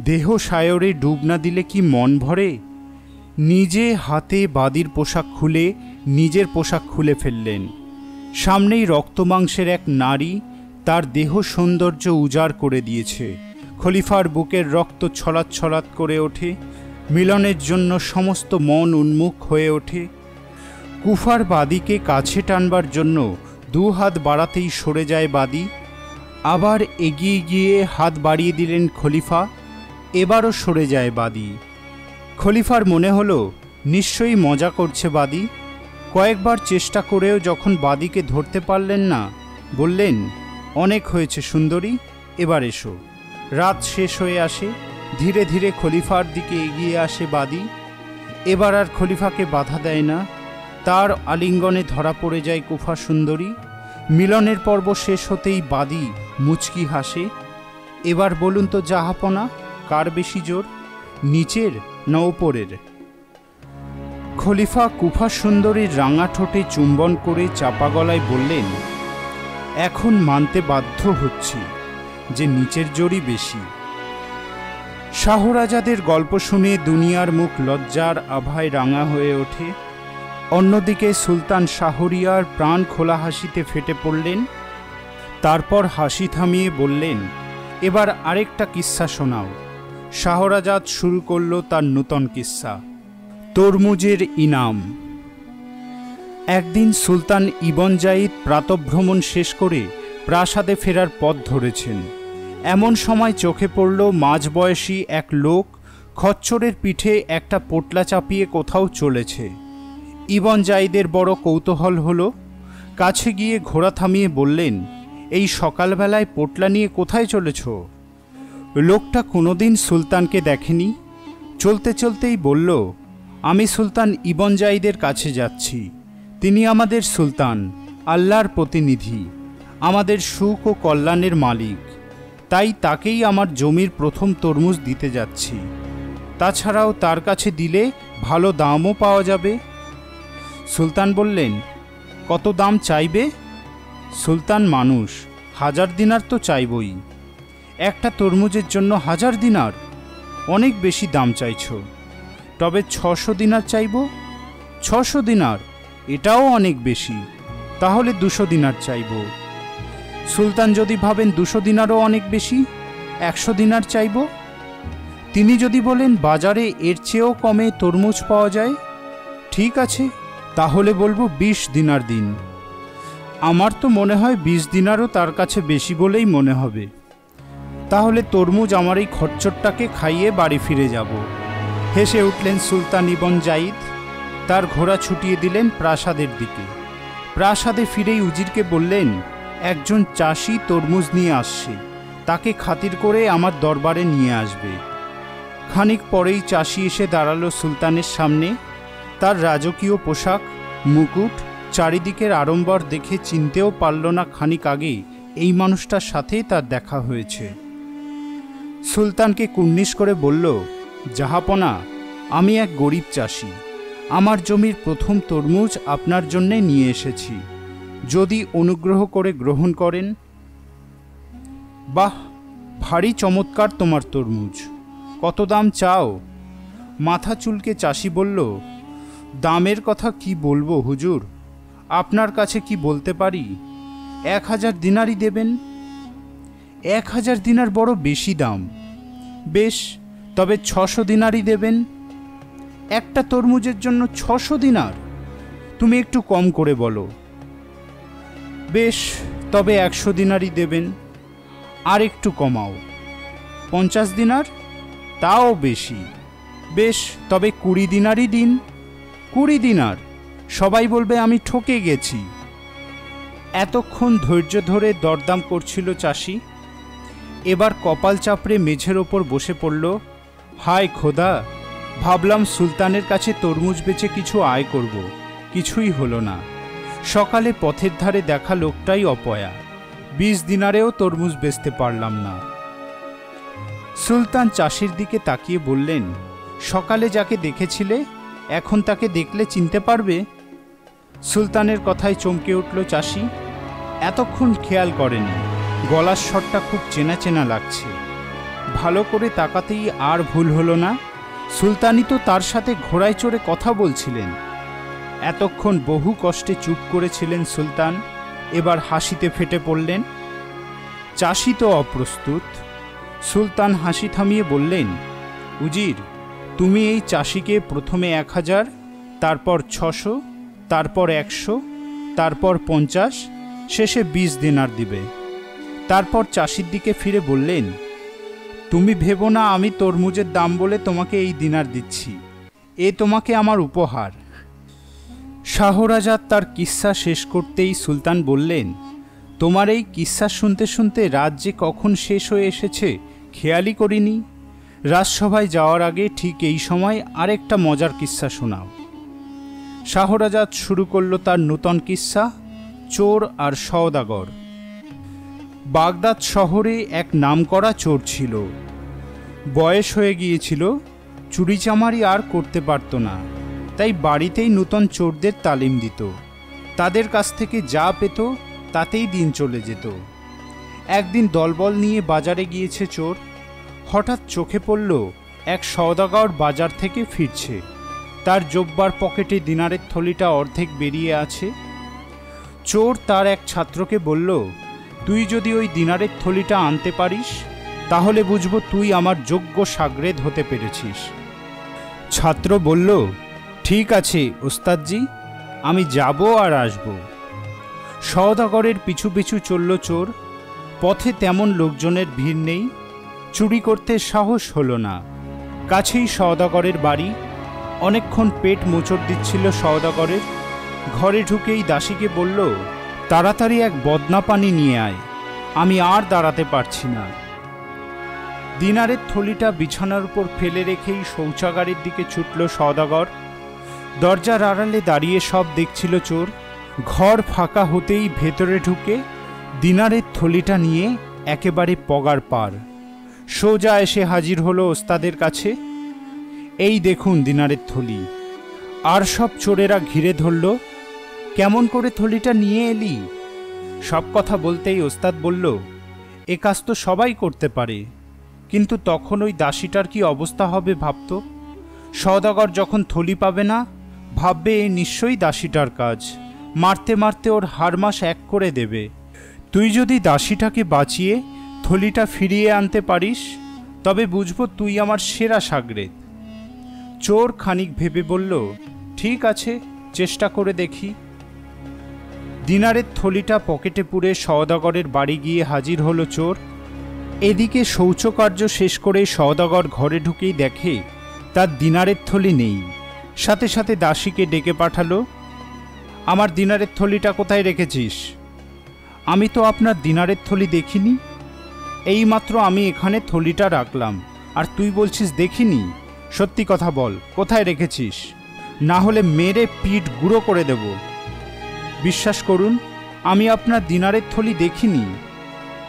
দেহ সায়রে ডুব না দিলে কি মন ভরে? নিজে হাতে বাদির পোশাক খুলে নিজের পোশাক খুলে ফেললেন। সামনেই রক্তমাংসের এক নারী তার দেহ সৌন্দর্য উজাড় করে দিয়েছে। খলিফার বুকের রক্ত ছলাৎ ছলাৎ করে ওঠে। মিলনের জন্য সমস্ত মন উন্মুখ হয়ে ওঠে। কুফার বাদীকে কাছে টানবার জন্য 2 হাত বাড়াতেই সরে যায় বাদী। আবার এগিয়ে গিয়ে হাত বাড়িয়ে দিলেন খলিফা, এবারও সরে যায় বাদী। খলিফার মনে হলো নিশ্চয়ই মজা করছে বাদী। কয়েকবার চেষ্টা করেও যখন বাদীকে ধরতে পারলেন না, বললেন, অনেক হয়েছে সুন্দরী, এবার এসো। রাত শেষ হয়ে আসে। ধীরে ধীরে খলিফার দিকে এগিয়ে আসে বাদী। এবার আর খলিফাকে বাধা দেয় না। তার আলিঙ্গনে ধরা পড়ে যায় কুফা সুন্দরী। মিলনের পর্ব শেষ হতেই বাদী মুচকি হাসে। এবার বলুন তো জাহাপনা, কার বেশি জোর, নিচের না ওপরের? খলিফা কুফা সুন্দরীর রাঙা ঠোঁটে চুম্বন করে চাপা গলায় বললেন, এখন মানতে বাধ্য হচ্ছি যে নিচের জোরই বেশি। শাহরাজাদের গল্প শুনে দুনিয়ার মুখ লজ্জার আভায় রাঙা হয়ে ওঠে। অন্যদিকে সুলতান শাহরিয়ার প্রাণ খোলা হাসিতে ফেটে পড়লেন। তারপর হাসি থামিয়ে বললেন, এবার আরেকটা কিস্সা শোনাও। শাহরাজাদ শুরু করল তার নূতন কিস্সা, তরমুজের ইনাম। একদিন সুলতান ইবন জাইদ প্রাতঃভ্রমণ শেষ করে প্রাসাদে ফেরার পথ ধরেছেন। এমন সময় চোখে পড়ল মাঝবয়সী এক লোক খচ্চরের পিঠে একটা পোটলা চাপিয়ে কোথাও চলেছে। ইবন জাইদের বড় কৌতূহল হলো। কাছে গিয়ে ঘোড়া থামিয়ে বললেন, এই সকালবেলায় পোটলা নিয়ে কোথায় চলেছ? লোকটা কোনোদিন সুলতানকে দেখেনি। চলতে চলতেই বলল, আমি সুলতান ইবন জাইদের কাছে যাচ্ছি। তিনি আমাদের সুলতান, আল্লাহর প্রতিনিধি, আমাদের সুখ ও কল্যাণের মালিক। তাই তাকেই আমার জমির প্রথম তরমুজ দিতে যাচ্ছি। তাছাড়াও তার কাছে দিলে ভালো দামও পাওয়া যাবে। সুলতান বললেন, কত দাম চাইবে? সুলতান মানুষ, 1000 দিনার তো চাইবই। একটা তরমুজের জন্য 1000 দিনার? অনেক বেশি দাম চাইছ। তবে 600 দিনার চাইব। 600 দিনার? এটাও অনেক বেশি। তাহলে 200 দিনার চাইব। সুলতান যদি ভাবেন 200 দিনারও অনেক বেশি, 100 দিনার চাইব। তিনি যদি বলেন বাজারে এর চেয়েও কমে তরমুজ পাওয়া যায়, ঠিক আছে, তাহলে বলবো 20 দিনার দিন। আমার তো মনে হয় 20 দিনারও তার কাছে বেশি বলেই মনে হবে। তাহলে তরমুজ আমার এই খচ্চরটাকে খাইয়ে বাড়ি ফিরে যাব। হেসে উঠলেন সুলতান ইবন জাইদ। তার ঘোড়া ছুটিয়ে দিলেন প্রাসাদের দিকে। প্রাসাদে ফিরেই উজিরকে বললেন, একজন চাষি তরমুজ নিয়ে আসছে, তাকে খাতির করে আমার দরবারে নিয়ে আসবে। খানিক পরেই চাষি এসে দাঁড়ালো সুলতানের সামনে। তার রাজকীয় পোশাক, মুকুট, চারিদিকের আড়ম্বর দেখে চিনতেও পারল না খানিক আগে এই মানুষটার সাথেই তার দেখা হয়েছে। সুলতানকে কুর্নিশ করে বলল, জাহাপনা, আমি এক গরিব চাষি। আমার জমির প্রথম তরমুজ আপনার জন্যে নিয়ে এসেছি, যদি অনুগ্রহ করে গ্রহণ করেন। বাহ, ভারী চমৎকার তোমার তরমুজ। কত দাম চাও? মাথা চুলকে চাষি বলল, দামের কথা কি বলবো হুজুর, আপনার কাছে কি বলতে পারি? 1000 দিনারই দেবেন। 1000 দিনার বড় বেশি দাম। বেশ, তবে 600 দিনারই দেবেন। একটা তরমুজের জন্য 600 দিনার? তুমি একটু কম করে বলো। বেশ, তবে 100 দিনারই দেবেন। আর একটু কমাও। 50 দিনার? তাও বেশি। বেশ, তবে 20 দিনারই দিন। 20 দিনার? সবাই বলবে আমি ঠকে গেছি। এতক্ষণ ধৈর্য ধরে দরদাম করছিল চাষি। এবার কপাল চাপড়ে মেঝের ওপর বসে পড়ল। হায় খোদা, ভাবলাম সুলতানের কাছে তরমুজ বেচে কিছু আয় করব, কিছুই হলো না। সকালে পথের ধারে দেখা লোকটাই অপয়া। 20 দিনারেও তরমুজ বেচতে পারলাম না। সুলতান চাষির দিকে তাকিয়ে বললেন, সকালে যাকে দেখেছিলে এখন তাকে দেখলে চিনতে পারবে? সুলতানের কথায় চমকে উঠল চাষি। এতক্ষণ খেয়াল করেনি, গলার স্বরটা খুব চেনা চেনা লাগছে। ভালো করে তাকাতেই আর ভুল হলো না, সুলতানই তো তার সাথে ঘোড়ায় চড়ে কথা বলছিলেন। এতক্ষণ বহু কষ্টে চুপ করেছিলেন সুলতান, এবার হাসিতে ফেটে পড়লেন। চাষি তো অপ্রস্তুত। সুলতান হাসি থামিয়ে বললেন, উজির, তুমি এই চাষিকে প্রথমে 1000, তারপর 600, তারপর 100, তারপর 50, শেষে 20 দিনার দিবে। তারপর চাষির দিকে ফিরে বললেন, তুমি ভেবো না আমি তরমুজের দাম বলে তোমাকে এই দিনার দিচ্ছি, এ তোমাকে আমার উপহার। শাহরাজাদ তার কিস্সা শেষ করতেই সুলতান বললেন, তোমার এই কিস্সা শুনতে শুনতে রাত যে কখন শেষ হয়ে এসেছে খেয়ালই করিনি। রাজসভায় যাওয়ার আগে ঠিক এই সময় আরেকটা মজার কিস্সা শোনাও। শাহরাজাদ শুরু করলো তার নূতন কিস্সা, চোর আর সওদাগর। বাগদাদ শহরে এক নামকরা চোর ছিল। বয়স হয়ে গিয়েছিল, চুরিচামারি আর করতে পারত না, তাই বাড়িতেই নূতন চোরদের তালিম দিত। তাদের কাছ থেকে যা পেত তাতেই দিন চলে যেত। একদিন দলবল নিয়ে বাজারে গিয়েছে চোর। হঠাৎ চোখে পড়ল এক সওদাগর বাজার থেকে ফিরছে। তার জোব্বার পকেটে দিনারের থলিটা অর্ধেক বেরিয়ে আছে। চোর তার এক ছাত্রকে বলল, তুই যদি ওই দিনারের থলিটা আনতে পারিস তাহলে বুঝবো তুই আমার যোগ্য শাগরেদ হতে পেরেছিস। ছাত্র বলল, ঠিক আছে ওস্তাদজি, আমি যাব আর আসব। সওদাগরের পিছু পিছু চলল চোর। পথে তেমন লোকজনের ভিড় নেই, চুরি করতে সাহস হলো না। কাছেই সওদাগরের বাড়ি। অনেকক্ষণ পেট মোচড় দিচ্ছিল সওদাগরের। ঘরে ঢুকেই দাসীকে বলল, তাড়াতাড়ি এক বদনা পানি নিয়ে আয়, আমি আর দাঁড়াতে পারছি না। দিনারের থলিটা বিছানার উপর ফেলে রেখেই শৌচাগারের দিকে ছুটল সওদাগর। দরজার আড়ালে দাঁড়িয়ে সব দেখছিল চোর। ঘর ফাঁকা হতেই ভেতরে ঢুকে দিনারের থলিটা নিয়ে একেবারে পগার পার সোজা এসে হাজির হলো ওস্তাদের কাছে। এই দেখুন দিনারের থলি। আর সব চোরেরা ঘিরে ধরল, কেমন করে থলিটা নিয়ে এলি? সব কথা বলতেই ওস্তাদ বলল, এ কাজ তো সবাই করতে পারে, কিন্তু তখন ওই দাসীটার কি অবস্থা হবে ভাবত। সওদাগর যখন থলি পাবে না, ভাববে এ নিশ্চয়ই দাসীটার কাজ, মারতে মারতে ওর হাড়মাস এক করে দেবে। তুই যদি দাসীটাকে বাঁচিয়ে থলিটা ফিরিয়ে আনতে পারিস তবে বুঝবো তুই আমার সেরা শাগরেদ। চোর খানিক ভেবে বলল, ঠিক আছে, চেষ্টা করে দেখি। দিনারের থলিটা পকেটে পুরে সওদাগরের বাড়ি গিয়ে হাজির হলো চোর। এদিকে শৌচকার্য শেষ করে সওদাগর ঘরে ঢুকেই দেখে তার দিনারের থলি নেই। সাথে সাথে দাসীকে ডেকে পাঠালো, আমার দিনারের থলিটা কোথায় রেখেছিস? আমি তো আপনার দিনারের থলি দেখিনি। এইমাত্র আমি এখানে থলিটা রাখলাম আর তুই বলছিস দেখিনি? সত্যি কথা বল, কোথায় রেখেছিস? না হলে মেরে পিঠ গুঁড়ো করে দেব। বিশ্বাস করুন, আমি আপনার দিনারের থলি দেখিনি।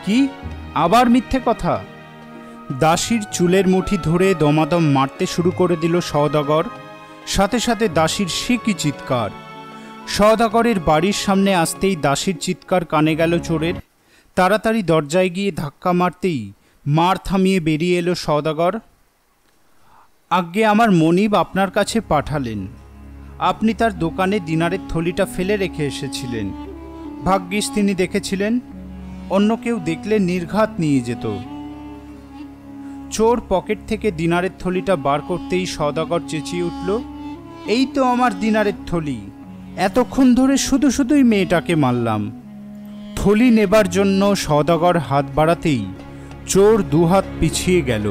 কি, আবার মিথ্যে কথা? দাসীর চুলের মুঠি ধরে দমাদম মারতে শুরু করে দিল সওদাগর। সাথে সাথে দাসীর সে কি চিৎকার! সওদাগরের বাড়ির সামনে আসতেই দাসীর চিৎকার কানে গেল চোরের। তাড়াতাড়ি দরজায় গিয়ে ধাক্কা মারতেই মার থামিয়ে বেরিয়ে এলো সওদাগর। আজ্ঞে, আমার মনিব আপনার কাছে পাঠালেন। আপনি তার দোকানে দিনারের থলিটা ফেলে রেখে এসেছিলেন। ভাগ্যিস তিনি দেখেছিলেন, অন্য কেউ দেখলে নির্ঘাত নিয়ে যেত। চোর পকেট থেকে দিনারের থলিটা বার করতেই সওদাগর চেঁচিয়ে উঠল, এই তো আমার দিনারের থলি, এতক্ষণ ধরে শুধু শুধুই মেয়েটাকে মারলাম। থলি নেবার জন্য সওদাগর হাত বাড়াতেই চোর দুহাত পিছিয়ে গেল।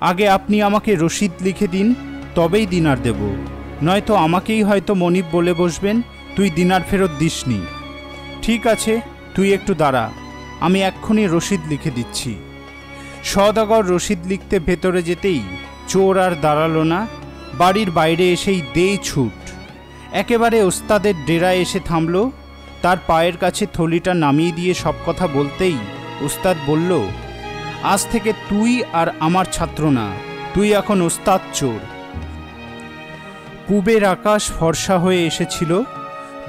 আগে আপনি আমাকে রসিদ লিখে দিন, তবেই দিনার দেব, নয়তো আমাকেই হয়তো মনিব বলে বসবেন তুই দিনার ফেরত দিসনি। ঠিক আছে, তুই একটু দাঁড়া, আমি এক্ষুনি রসিদ লিখে দিচ্ছি। সওদাগর রসিদ লিখতে ভেতরে যেতেই চোর আর দাঁড়ালো না, বাড়ির বাইরে এসেই দেই ছুট। একেবারে ওস্তাদের ডেরায় এসে থামল। তার পায়ের কাছে থলিটা নামিয়ে দিয়ে সব কথা বলতেই ওস্তাদ বলল, আজ থেকে তুই আর আমার ছাত্র না, তুই এখন ওস্তাদ চোর। পূবের আকাশ ফর্সা হয়ে এসেছিল।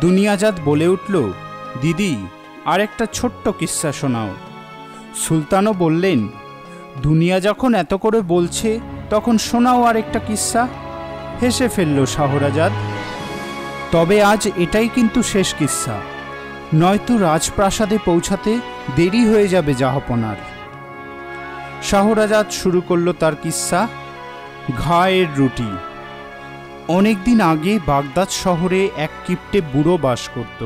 দুনিয়াজাত বলে উঠল, দিদি, আর একটা ছোট্ট কিস্সা শোনাও। সুলতানও বললেন, দুনিয়া যখন এত করে বলছে তখন শোনাও আর একটা কিস্সা। হেসে ফেলল শাহরাজাদ। তবে আজ এটাই কিন্তু শেষ কিস্সা, নয়তো রাজপ্রাসাদে পৌঁছাতে দেরি হয়ে যাবে জাহাপনার। শাহরাজাদ শুরু করল তার কিস্সা, ঘায়ের রুটি। অনেকদিন আগে বাগদাদ শহরে এক কিপ্টে বুড়ো বাস করত।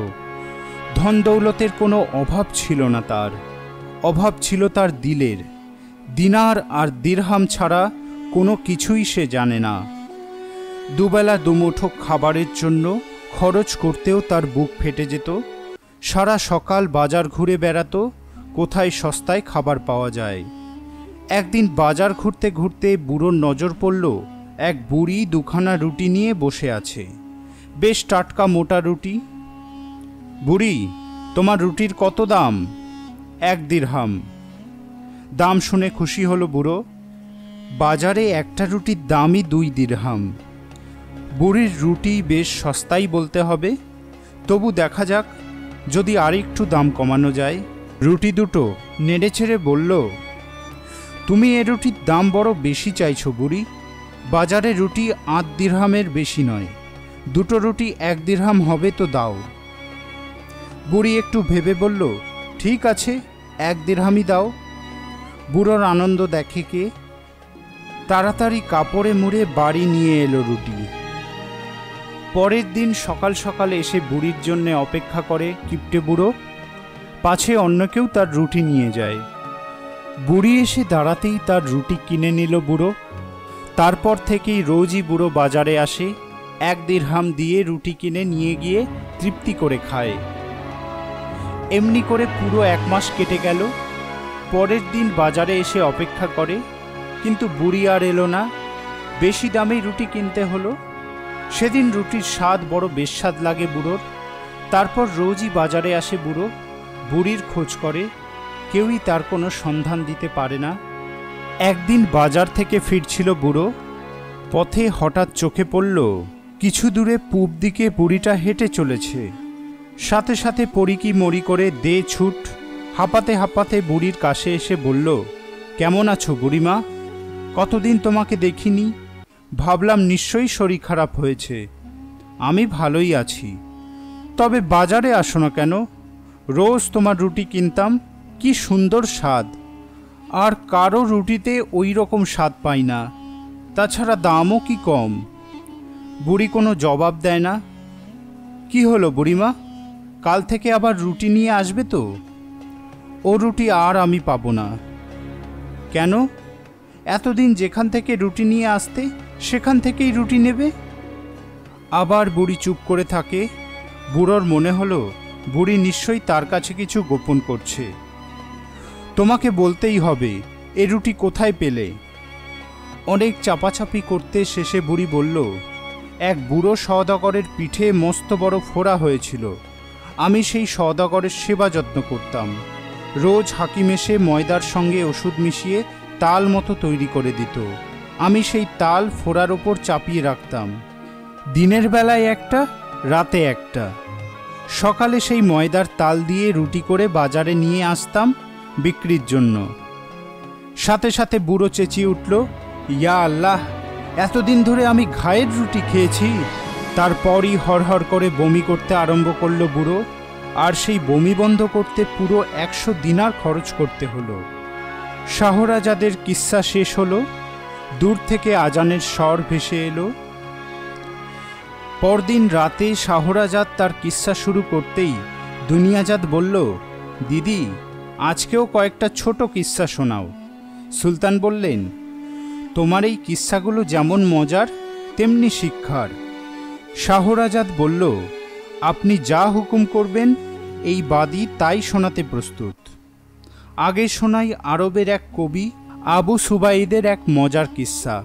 ধন দৌলতের কোনো অভাব ছিল না তার, অভাব ছিল তার দিলের। দিনার আর দিরহাম ছাড়া কোনো কিছুই সে জানে না। দুবেলা দুমুঠো খাবারের জন্য খরচ করতেও তার বুক ফেটে যেত। সারা সকাল বাজার ঘুরে বেড়াতো, কোথায় সস্তায় খাবার পাওয়া যায়। একদিন বাজার ঘুরতে ঘুরতে বুড়োর নজর পড়ল এক বুড়ি দুখানা রুটি নিয়ে বসে আছে, বেশ টাটকা মোটা রুটি। বুড়ি, তোমার রুটির কত দাম? 1 দিরহাম। দাম শুনে খুশি হলো বুড়ো। বাজারে একটা রুটির দামই 2 দিরহাম। বুড়ির রুটি বেশ সস্তাই বলতে হবে, তবু দেখা যাক যদি আরেকটু দাম কমানো যায়। রুটি দুটো নেড়েছেড়ে বলল, তুমি এ রুটির দাম বড় বেশি চাইছো বুড়ি। বাজারে রুটি 8 দিরহামের বেশি নয়, দুটো রুটি 1 দিরহাম হবে তো দাও। বুড়ি একটু ভেবে বলল, ঠিক আছে, 1 দিরহামই দাও। বুড়োর আনন্দ দেখে কে, তাড়াতাড়ি কাপড়ে মুড়ে বাড়ি নিয়ে এলো রুটি। পরের দিন সকাল সকাল এসে বুড়ির জন্যে অপেক্ষা করে কিপ্টে বুড়ো, পাছে অন্য কেউ তার রুটি নিয়ে যায়। বুড়ি এসে দাঁড়াতেই তার রুটি কিনে নিল বুড়ো। তারপর থেকেই রোজই বুড়ো বাজারে আসে, 1 দিরহাম দিয়ে রুটি কিনে নিয়ে গিয়ে তৃপ্তি করে খায়। এমনি করে পুরো 1 মাস কেটে গেল। পরের দিন বাজারে এসে অপেক্ষা করে, কিন্তু বুড়ি আর এলো না। বেশি দামেই রুটি কিনতে হলো। সেদিন রুটির স্বাদ বড় বেস্বাদ লাগে বুড়োর। তারপর রোজই বাজারে আসে বুড়ো, বুড়ির খোঁজ করে, কেউই তার কোনো সন্ধান দিতে পারে না। একদিন বাজার থেকে ফিরছিল বুড়ো, পথে হঠাৎ চোখে পড়ল কিছু দূরে পূব দিকে বুড়িটা হেঁটে চলেছে। সাথে সাথে পড়ি মরি করে দে ছুট, হাঁপাতে হাঁপাতে বুড়ির কাছে এসে বলল, কেমন আছো বুড়িমা? কতদিন তোমাকে দেখিনি, ভাবলাম নিশ্চয়ই শরীর খারাপ হয়েছে। আমি ভালোই আছি, তবে বাজারে আসো না কেন? রোজ তোমার রুটি কিনতাম, কি সুন্দর স্বাদ, আর কারো রুটিতে ওই রকম স্বাদ পাই না, তাছাড়া দামও কি কম। বুড়ি কোনো জবাব দেয় না। কি হলো বুড়িমা, কাল থেকে আবার রুটি নিয়ে আসবে তো? ও রুটি আর আমি পাবো না। কেন? এতদিন যেখান থেকে রুটি নিয়ে আসতে সেখান থেকেই রুটি নেবে। আবার বুড়ি চুপ করে থাকে। বুড়োর মনে হলো বুড়ি নিশ্চয়ই তার কাছে কিছু গোপন করছে। তোমাকে বলতেই হবে, এ রুটি কোথায় পেলে? অনেক চাপাচাপি করতে শেষে বুড়ি বলল, এক বুড়ো সওদাগরের পিঠে মস্ত বড় ফোড়া হয়েছিল। আমি সেই সওদাগরের সেবা যত্ন করতাম। রোজ হাকিম এসে ময়দার সঙ্গে ওষুধ মিশিয়ে তাল মতো তৈরি করে দিত। আমি সেই তাল ফোড়ার ওপর চাপিয়ে রাখতাম। দিনের বেলায় একটা, রাতে একটা। সকালে সেই ময়দার তাল দিয়ে রুটি করে বাজারে নিয়ে আসতাম বিক্রির জন্য। সাথে সাথে বুড়ো চেঁচিয়ে উঠল, ইয়া আল্লাহ, এতদিন ধরে আমি ঘায়ের রুটি খেয়েছি। তারপরই হরহর করে বমি করতে আরম্ভ করলো বুড়ো, আর সেই বমি বন্ধ করতে পুরো 100 দিনার খরচ করতে হলো। শাহরাজাদের কিস্সা শেষ হলো। দূর থেকে আজানের স্বর ভেসে এলো। পরদিন রাতে শাহরাজাদ তার কিস্সা শুরু করতেই দুনিয়াজাদ বলল, দিদি, আজকেও কয়েকটা ছোট কিস্সা শোনাও। সুলতান বললেন, তোমার এই কিস্সাগুলো যেমন মজার তেমনি শিক্ষার। শাহরাজাদ বলল, আপনি যা হুকুম করবেন এই বাদী তাই শোনাতে প্রস্তুত। আগে শোনাই আরবের এক কবি আবু সুবাইদের এক মজার কিস্সা।